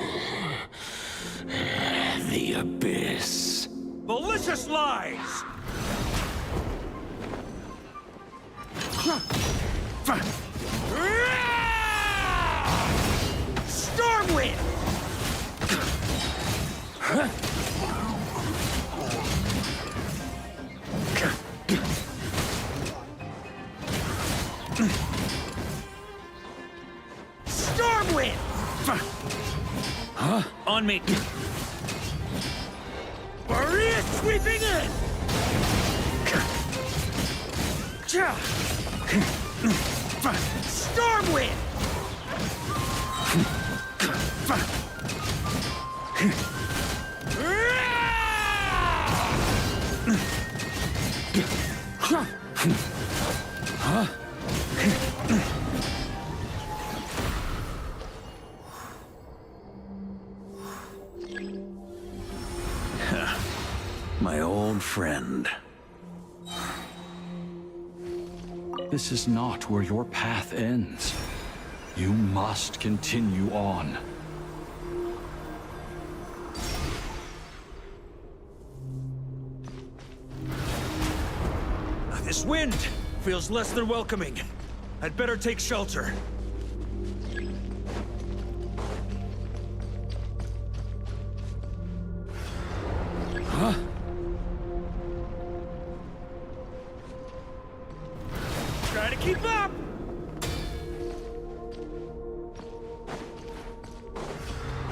the Abyss. Malicious lies! Stormwind! Stormwind! Huh? On me! Maria sweeping in! Stormwind! Huh? My old friend. This is not where your path ends. You must continue on. This wind feels less than welcoming. I'd better take shelter. Huh? Try to keep up!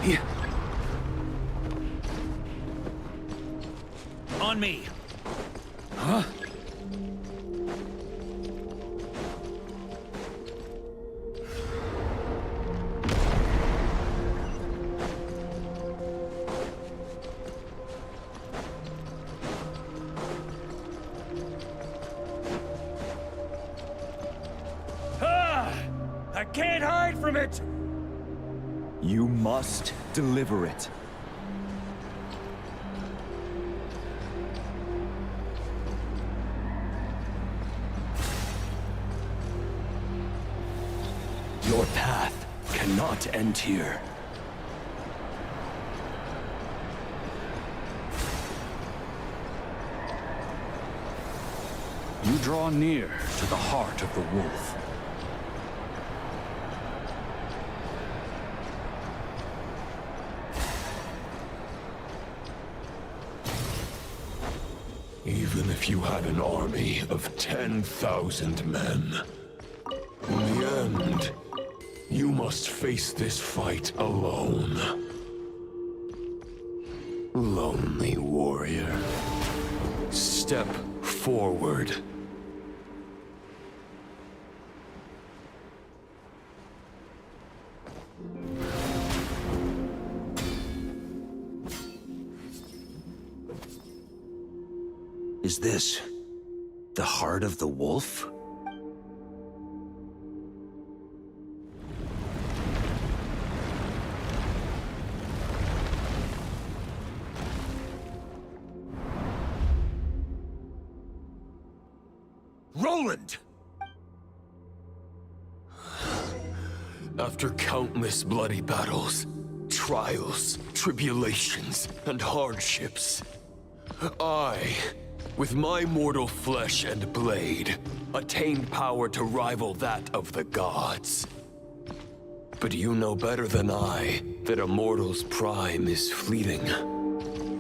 Yeah. On me. Huh? I can't hide from it! You must deliver it. Your path cannot end here. You draw near to the heart of the wolf. Even if you had an army of 10,000 men, in the end, you must face this fight alone. Lonely warrior. Step forward. Is this the heart of the wolf? Roland! After countless bloody battles, trials, tribulations, and hardships, I, with my mortal flesh and blade, attained power to rival that of the gods. But you know better than I that a mortal's prime is fleeting.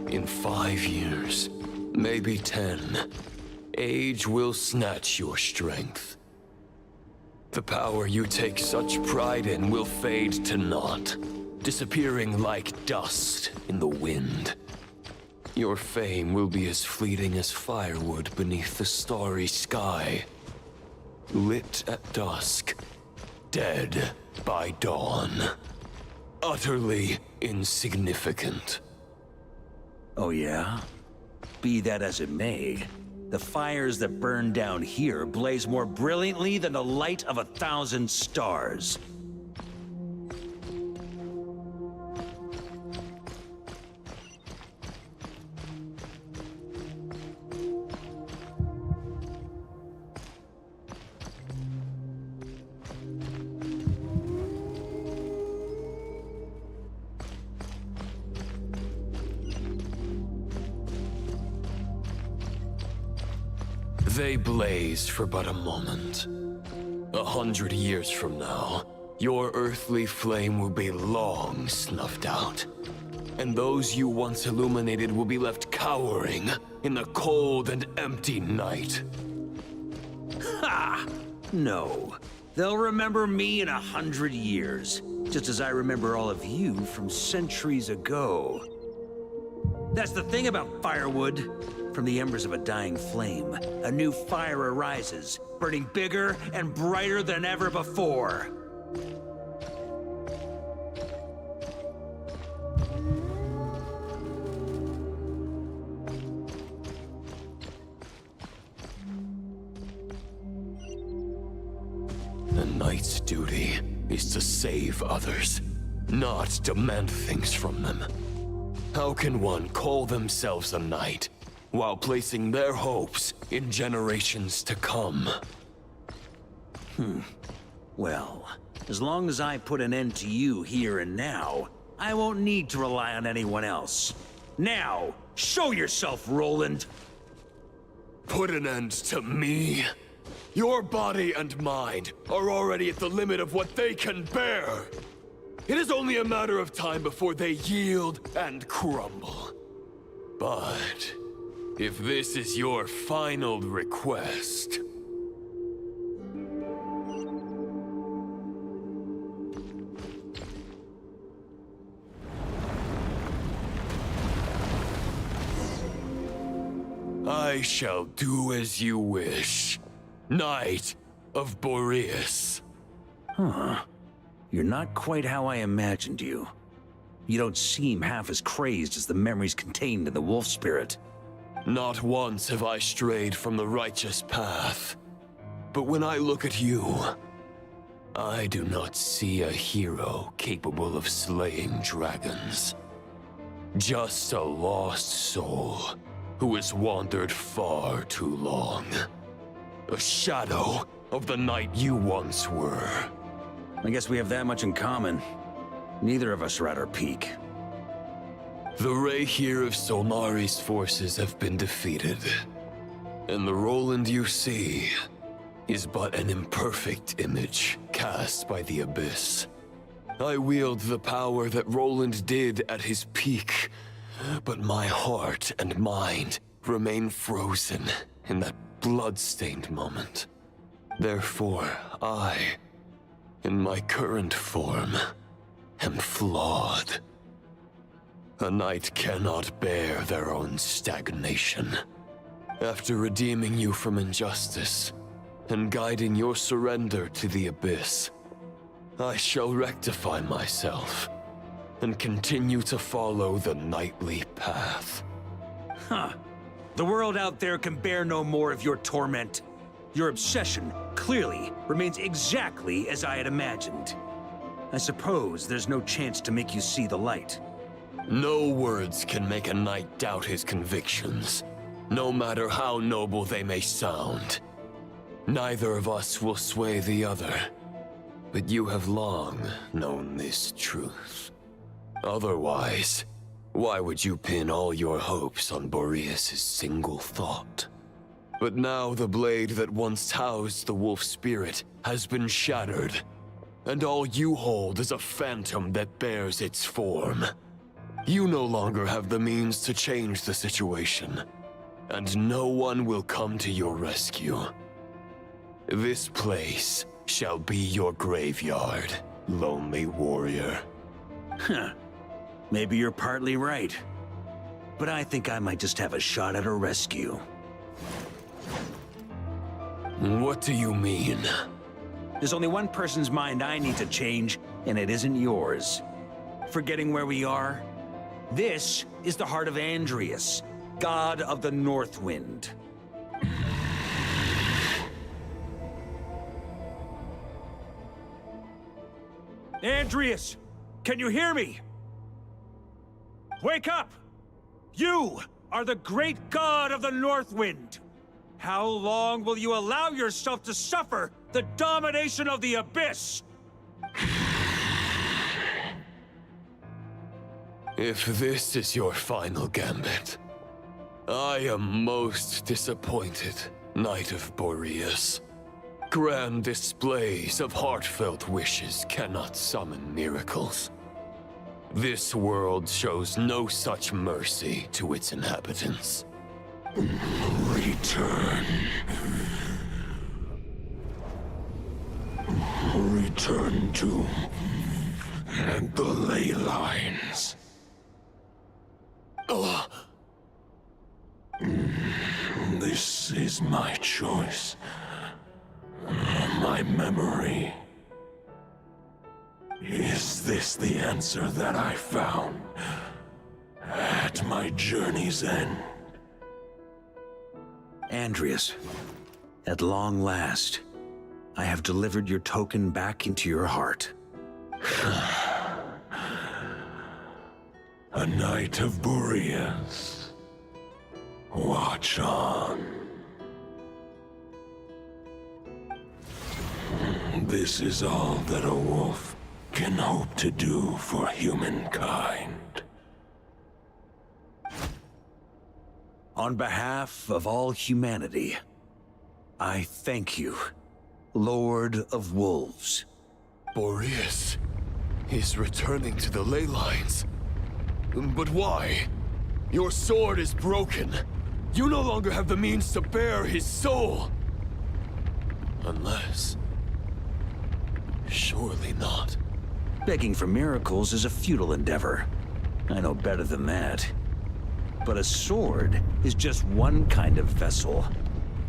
In 5 years, maybe 10, age will snatch your strength. The power you take such pride in will fade to naught, disappearing like dust in the wind. Your fame will be as fleeting as firewood beneath the starry sky. Lit at dusk, dead by dawn. Utterly insignificant. Oh yeah? Be that as it may, the fires that burn down here blaze more brilliantly than the light of 1,000 stars. They blaze for but a moment. 100 years from now, your earthly flame will be long snuffed out. And those you once illuminated will be left cowering in the cold and empty night. Ha! No. They'll remember me in 100 years, just as I remember all of you from centuries ago. That's the thing about firewood. From the embers of a dying flame, a new fire arises, burning bigger and brighter than ever before. A knight's duty is to save others, not demand things from them. How can one call themselves a knight while placing their hopes in generations to come? Well, as long as I put an end to you here and now, I won't need to rely on anyone else. Now, show yourself, Roland! Put an end to me? Your body and mind are already at the limit of what they can bear. It is only a matter of time before they yield and crumble. But if this is your final request... I shall do as you wish, Knight of Boreas. Huh. You're not quite how I imagined you. You don't seem half as crazed as the memories contained in the wolf spirit. Not once have I strayed from the righteous path. But when I look at you, I do not see a hero capable of slaying dragons. Just a lost soul who has wandered far too long. A shadow of the knight you once were. I guess we have that much in common. Neither of us are at our peak. The ray here of Solnari's forces have been defeated. And the Roland you see is but an imperfect image cast by the Abyss. I wield the power that Roland did at his peak, but my heart and mind remain frozen in that blood-stained moment. Therefore, I, in my current form, am flawed. A knight cannot bear their own stagnation. After redeeming you from injustice and guiding your surrender to the Abyss, I shall rectify myself and continue to follow the knightly path. Huh. The world out there can bear no more of your torment. Your obsession clearly remains exactly as I had imagined. I suppose there's no chance to make you see the light. No words can make a knight doubt his convictions, no matter how noble they may sound. Neither of us will sway the other, but you have long known this truth. Otherwise, why would you pin all your hopes on Boreas' single thought? But now the blade that once housed the wolf spirit has been shattered, and all you hold is a phantom that bears its form. You no longer have the means to change the situation, and no one will come to your rescue. This place shall be your graveyard, lonely warrior. Huh. Maybe you're partly right. But I think I might just have a shot at a rescue. What do you mean? There's only one person's mind I need to change, and it isn't yours. Forgetting where we are? This is the heart of Andrias, god of the North Wind. Andrias! Can you hear me? Wake up! You are the great god of the North Wind! How long will you allow yourself to suffer the domination of the Abyss? If this is your final gambit, I am most disappointed. Knight of Boreas. Grand displays of heartfelt wishes cannot summon miracles. This world shows no such mercy to its inhabitants. Return. Return to the ley lines. This is my choice. My memory. Is this the answer that I found at my journey's end? Andreas, at long last, I have delivered your token back into your heart. A Knight of Boreas. Watch on. This is all that a wolf can hope to do for humankind. On behalf of all humanity, I thank you, Lord of Wolves. Boreas is returning to the ley lines. But why? Your sword is broken. You no longer have the means to bear his soul. Unless... surely not. Begging for miracles is a futile endeavor. I know better than that. But a sword is just one kind of vessel.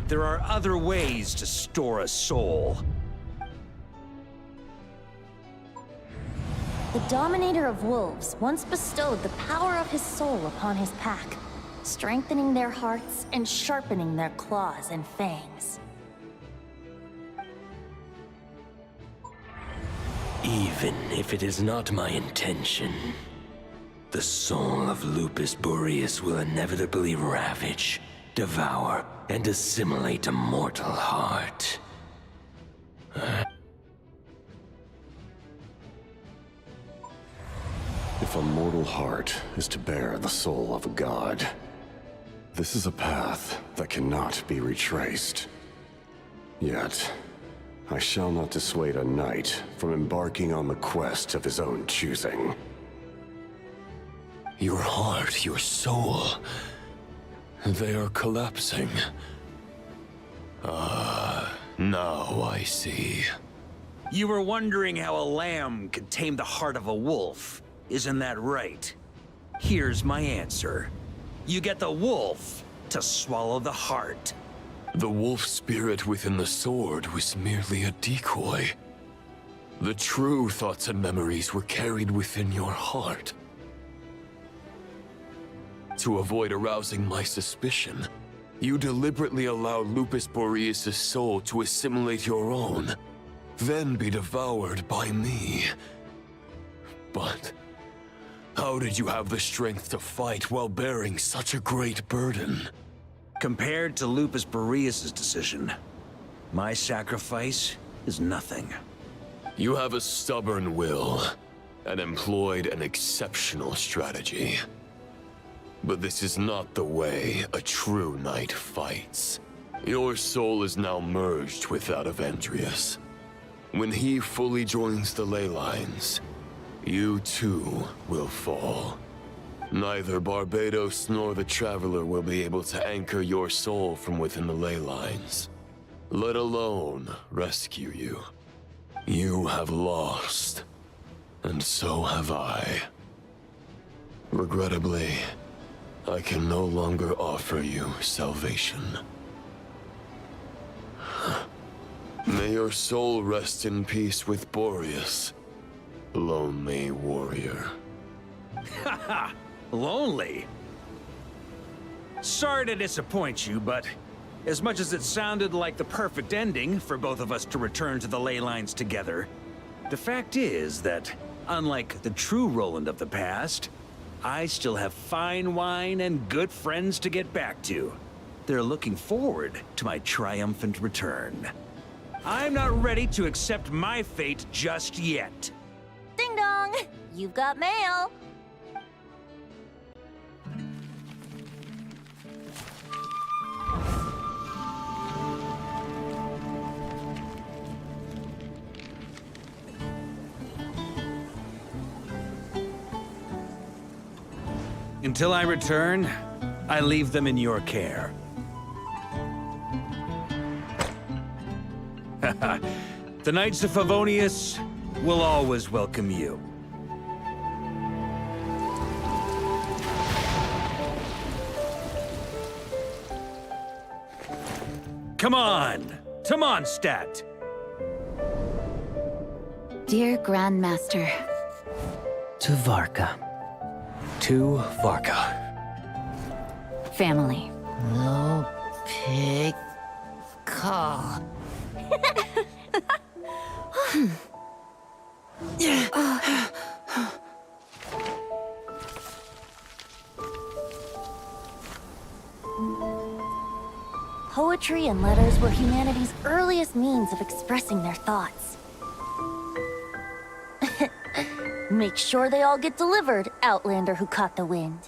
There are other ways to store a soul. The Dominator of Wolves once bestowed the power of his soul upon his pack, strengthening their hearts and sharpening their claws and fangs. Even if it is not my intention, the soul of Lupus Boreas will inevitably ravage, devour, and assimilate a mortal heart. If a mortal heart is to bear the soul of a god, this is a path that cannot be retraced. Yet, I shall not dissuade a knight from embarking on the quest of his own choosing. Your heart, your soul... they are collapsing. Now I see. You were wondering how a lamb could tame the heart of a wolf. Isn't that right? Here's my answer. You get the wolf to swallow the heart. The wolf spirit within the sword was merely a decoy. The true thoughts and memories were carried within your heart. To avoid arousing my suspicion, you deliberately allowed Lupus Boreas' soul to assimilate your own, then be devoured by me. But how did you have the strength to fight while bearing such a great burden? Compared to Lupus Boreas' decision, my sacrifice is nothing. You have a stubborn will, and employed an exceptional strategy. But this is not the way a true knight fights. Your soul is now merged with that of Andreas. When he fully joins the ley lines, you too will fall. Neither Barbados nor the Traveler will be able to anchor your soul from within the ley lines, let alone rescue you. You have lost, and so have I. Regrettably, I can no longer offer you salvation. May your soul rest in peace with Boreas, lonely warrior. Haha! Lonely? Sorry to disappoint you, but as much as it sounded like the perfect ending for both of us to return to the ley lines together, the fact is that, unlike the true Roland of the past, I still have fine wine and good friends to get back to. They're looking forward to my triumphant return. I'm not ready to accept my fate just yet. Ding dong! You've got mail! Until I return, I leave them in your care. The Knights of Favonius will always welcome you. Come on! To Mondstadt! Dear Grandmaster. To Varka. To Varka. Family. No pig call. Poetry and letters were humanity's earliest means of expressing their thoughts. Make sure they all get delivered, Outlander who caught the wind.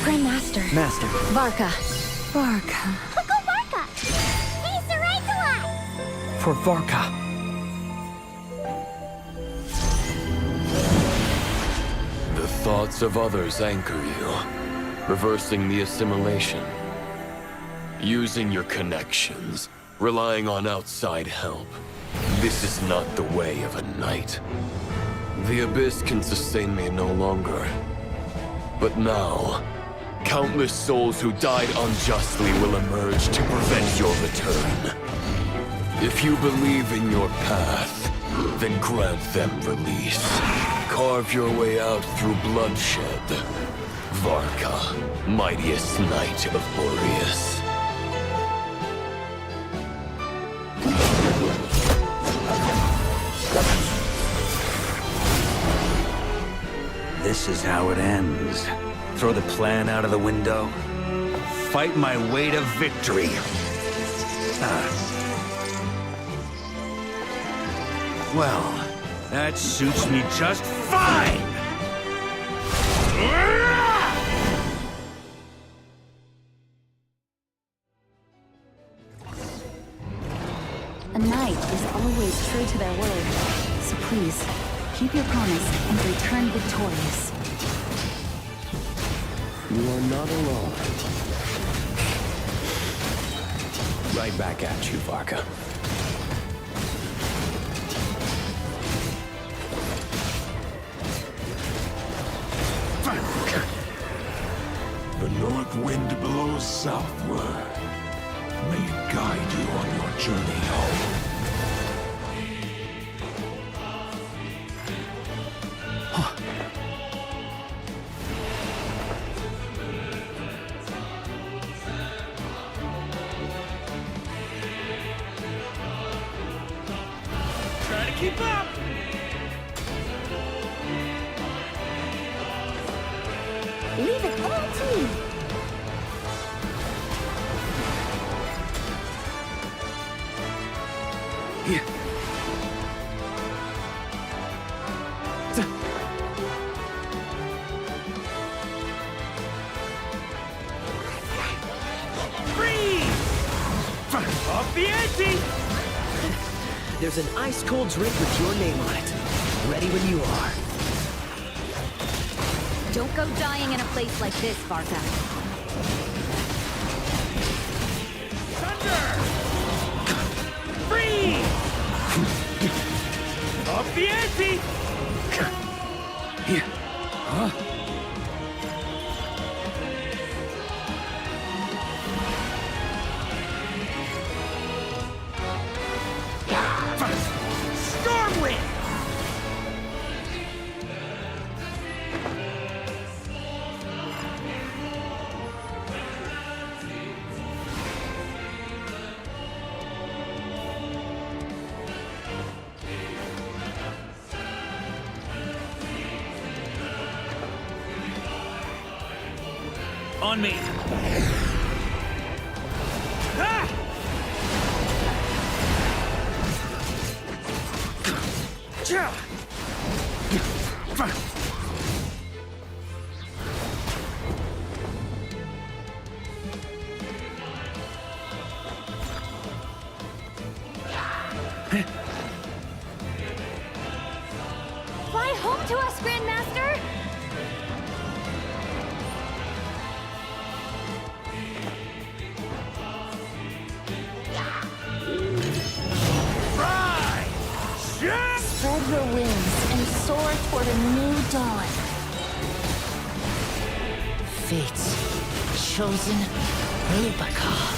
Grandmaster. Master. Varka. Go Varka! He's the right to us! For Varka. The thoughts of others anchor you, reversing the assimilation. Using your connections, relying on outside help. This is not the way of a knight. The Abyss can sustain me no longer. But now, countless souls who died unjustly will emerge to prevent your return. If you believe in your path, then grant them release. Carve your way out through bloodshed. Varka, mightiest knight of Boreas. This is how it ends. Throw the plan out of the window. Fight my way to victory. Well, that suits me just fine! A knight is always true to their word. So please, keep your promise and return victorious. You are not alone. Right back at you, Varka. The north wind blows southward. May it guide you on your journey home. Try to keep up! Leave it all to me. Off the ante! There's an ice-cold drink with your name on it. Ready when you are. Don't go dying in a place like this, Varka. Thunder! Freeze! Off the ante! Stormwind! On me. Ah! Fly home to us, Grandmaster! Spread your wings and soar toward a new dawn. Fate's chosen Rubicon.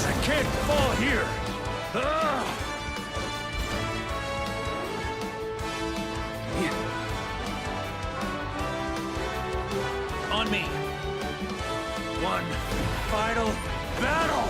I can't fall here! On me! One final battle!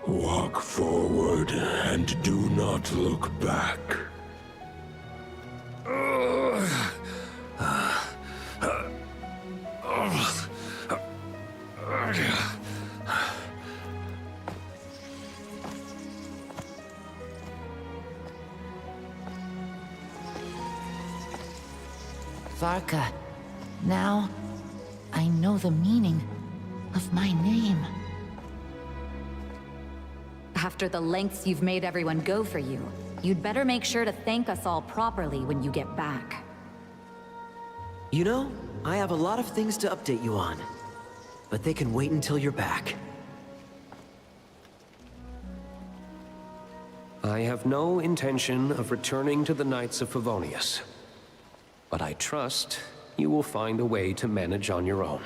Walk forward and do not look back. Varka, now I know the meaning of my name. After the lengths you've made everyone go for you, you'd better make sure to thank us all properly when you get back. You know, I have a lot of things to update you on. But they can wait until you're back. I have no intention of returning to the Knights of Favonius. But I trust you will find a way to manage on your own.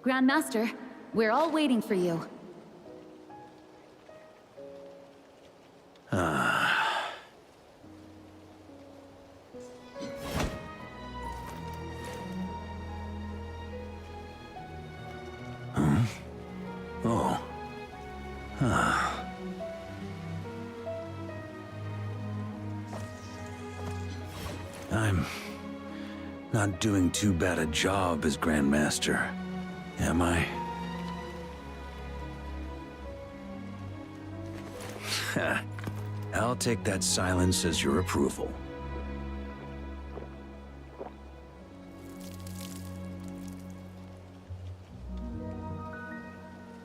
Grandmaster, we're all waiting for you. I'm not doing too bad a job as Grandmaster, am I? I'll take that silence as your approval.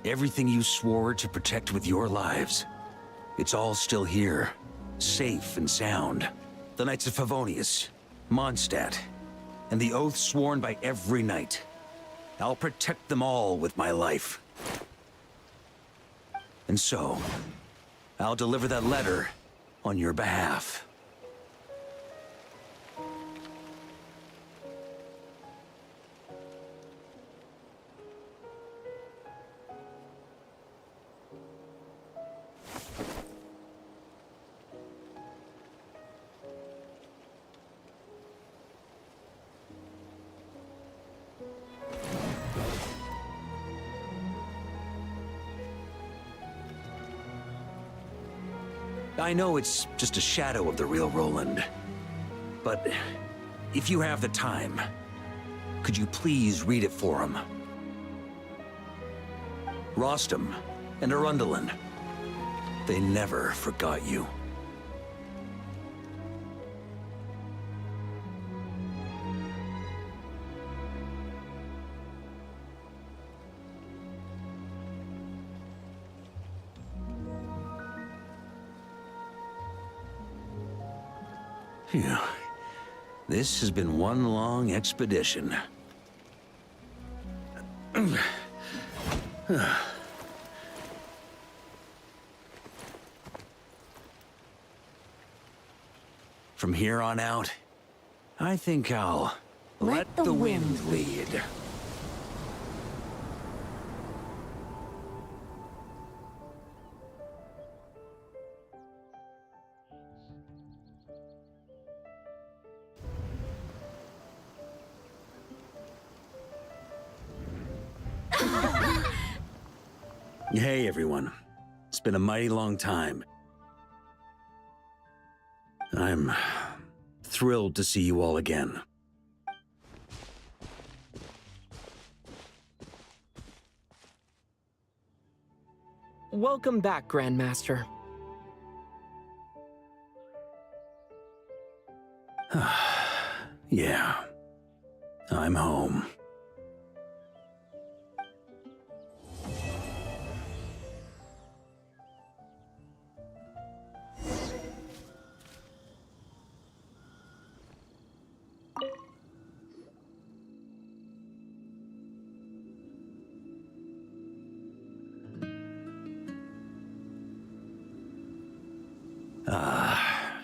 Everything you swore to protect with your lives, it's all still here, safe and sound. The Knights of Favonius, Mondstadt, and the oath sworn by every knight. I'll protect them all with my life. And so, I'll deliver that letter on your behalf. I know it's just a shadow of the real Roland, but if you have the time, could you please read it for him? Rostam and Arundelen, they never forgot you. Phew. This has been one long expedition. From here on out, I think I'll let the wind lead. Hey, everyone. It's been a mighty long time. I'm thrilled to see you all again. Welcome back, Grandmaster. Yeah. I'm home.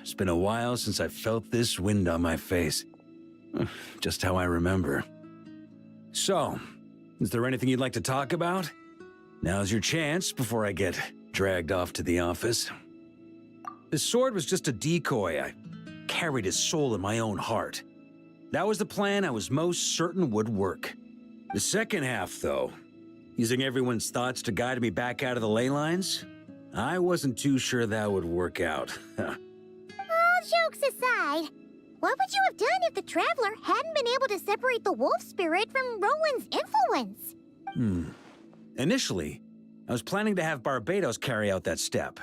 It's been a while since I felt this wind on my face. Just how I remember. So, is there anything you'd like to talk about? Now's your chance before I get dragged off to the office. This sword was just a decoy. I carried his soul in my own heart. That was the plan I was most certain would work. The second half, though, using everyone's thoughts to guide me back out of the ley lines, I wasn't too sure that would work out. All jokes aside, what would you have done if the Traveler hadn't been able to separate the wolf spirit from Roland's influence? Initially, I was planning to have Barbatos carry out that step.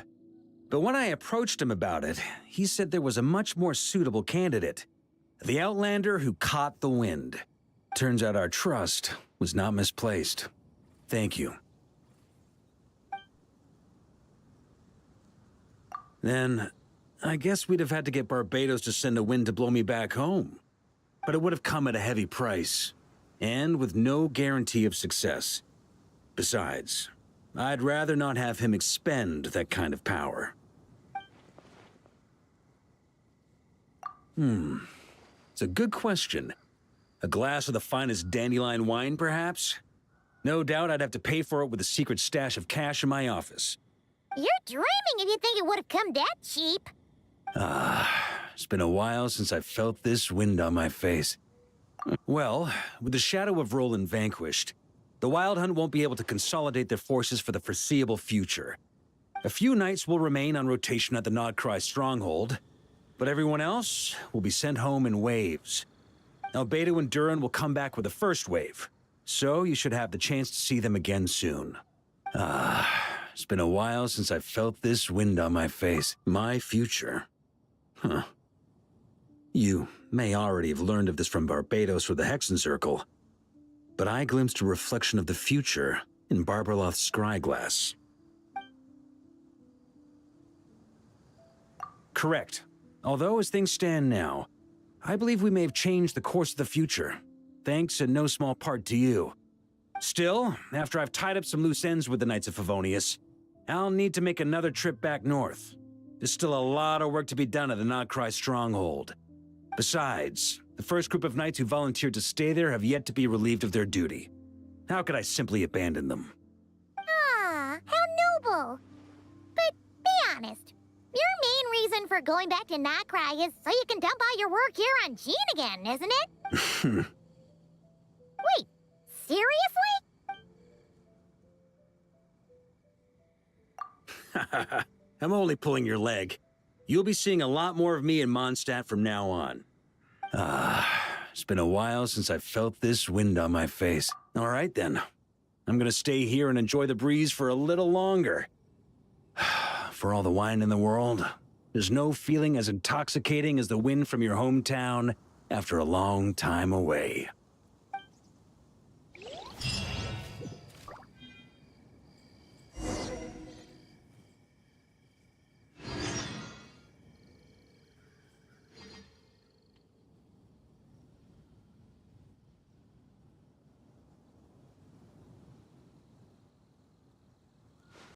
But when I approached him about it, he said there was a much more suitable candidate. The Outlander who caught the wind. Turns out our trust was not misplaced. Thank you. Then, I guess we'd have had to get Barbatos to send a wind to blow me back home. But it would have come at a heavy price, and with no guarantee of success. Besides, I'd rather not have him expend that kind of power. It's a good question. A glass of the finest dandelion wine, perhaps? No doubt I'd have to pay for it with a secret stash of cash in my office. You're dreaming if you think it would have come that cheap. It's been a while since I felt this wind on my face. Well, with the shadow of Roland vanquished, the Wild Hunt won't be able to consolidate their forces for the foreseeable future. A few knights will remain on rotation at the NOD-KRAI stronghold, but everyone else will be sent home in waves. Albedo and Duran will come back with the first wave, so you should have the chance to see them again soon. It's been a while since I felt this wind on my face. My future. You may already have learned of this from Barbatos or the Hexen Circle, but I glimpsed a reflection of the future in Barbarloth's scryglass. Correct. Although, as things stand now, I believe we may have changed the course of the future, thanks in no small part to you. Still, after I've tied up some loose ends with the Knights of Favonius, I'll need to make another trip back north. There's still a lot of work to be done at the NOD-KRAI stronghold. Besides, the first group of knights who volunteered to stay there have yet to be relieved of their duty. How could I simply abandon them? Ah, how noble. But be honest, your main reason for going back to NOD-KRAI is so you can dump all your work here on Jean again, isn't it? Wait, seriously? I'm only pulling your leg. You'll be seeing a lot more of me in Mondstadt from now on. It's been a while since I felt this wind on my face. All right then. I'm gonna stay here and enjoy the breeze for a little longer. For all the wine in the world, there's no feeling as intoxicating as the wind from your hometown after a long time away.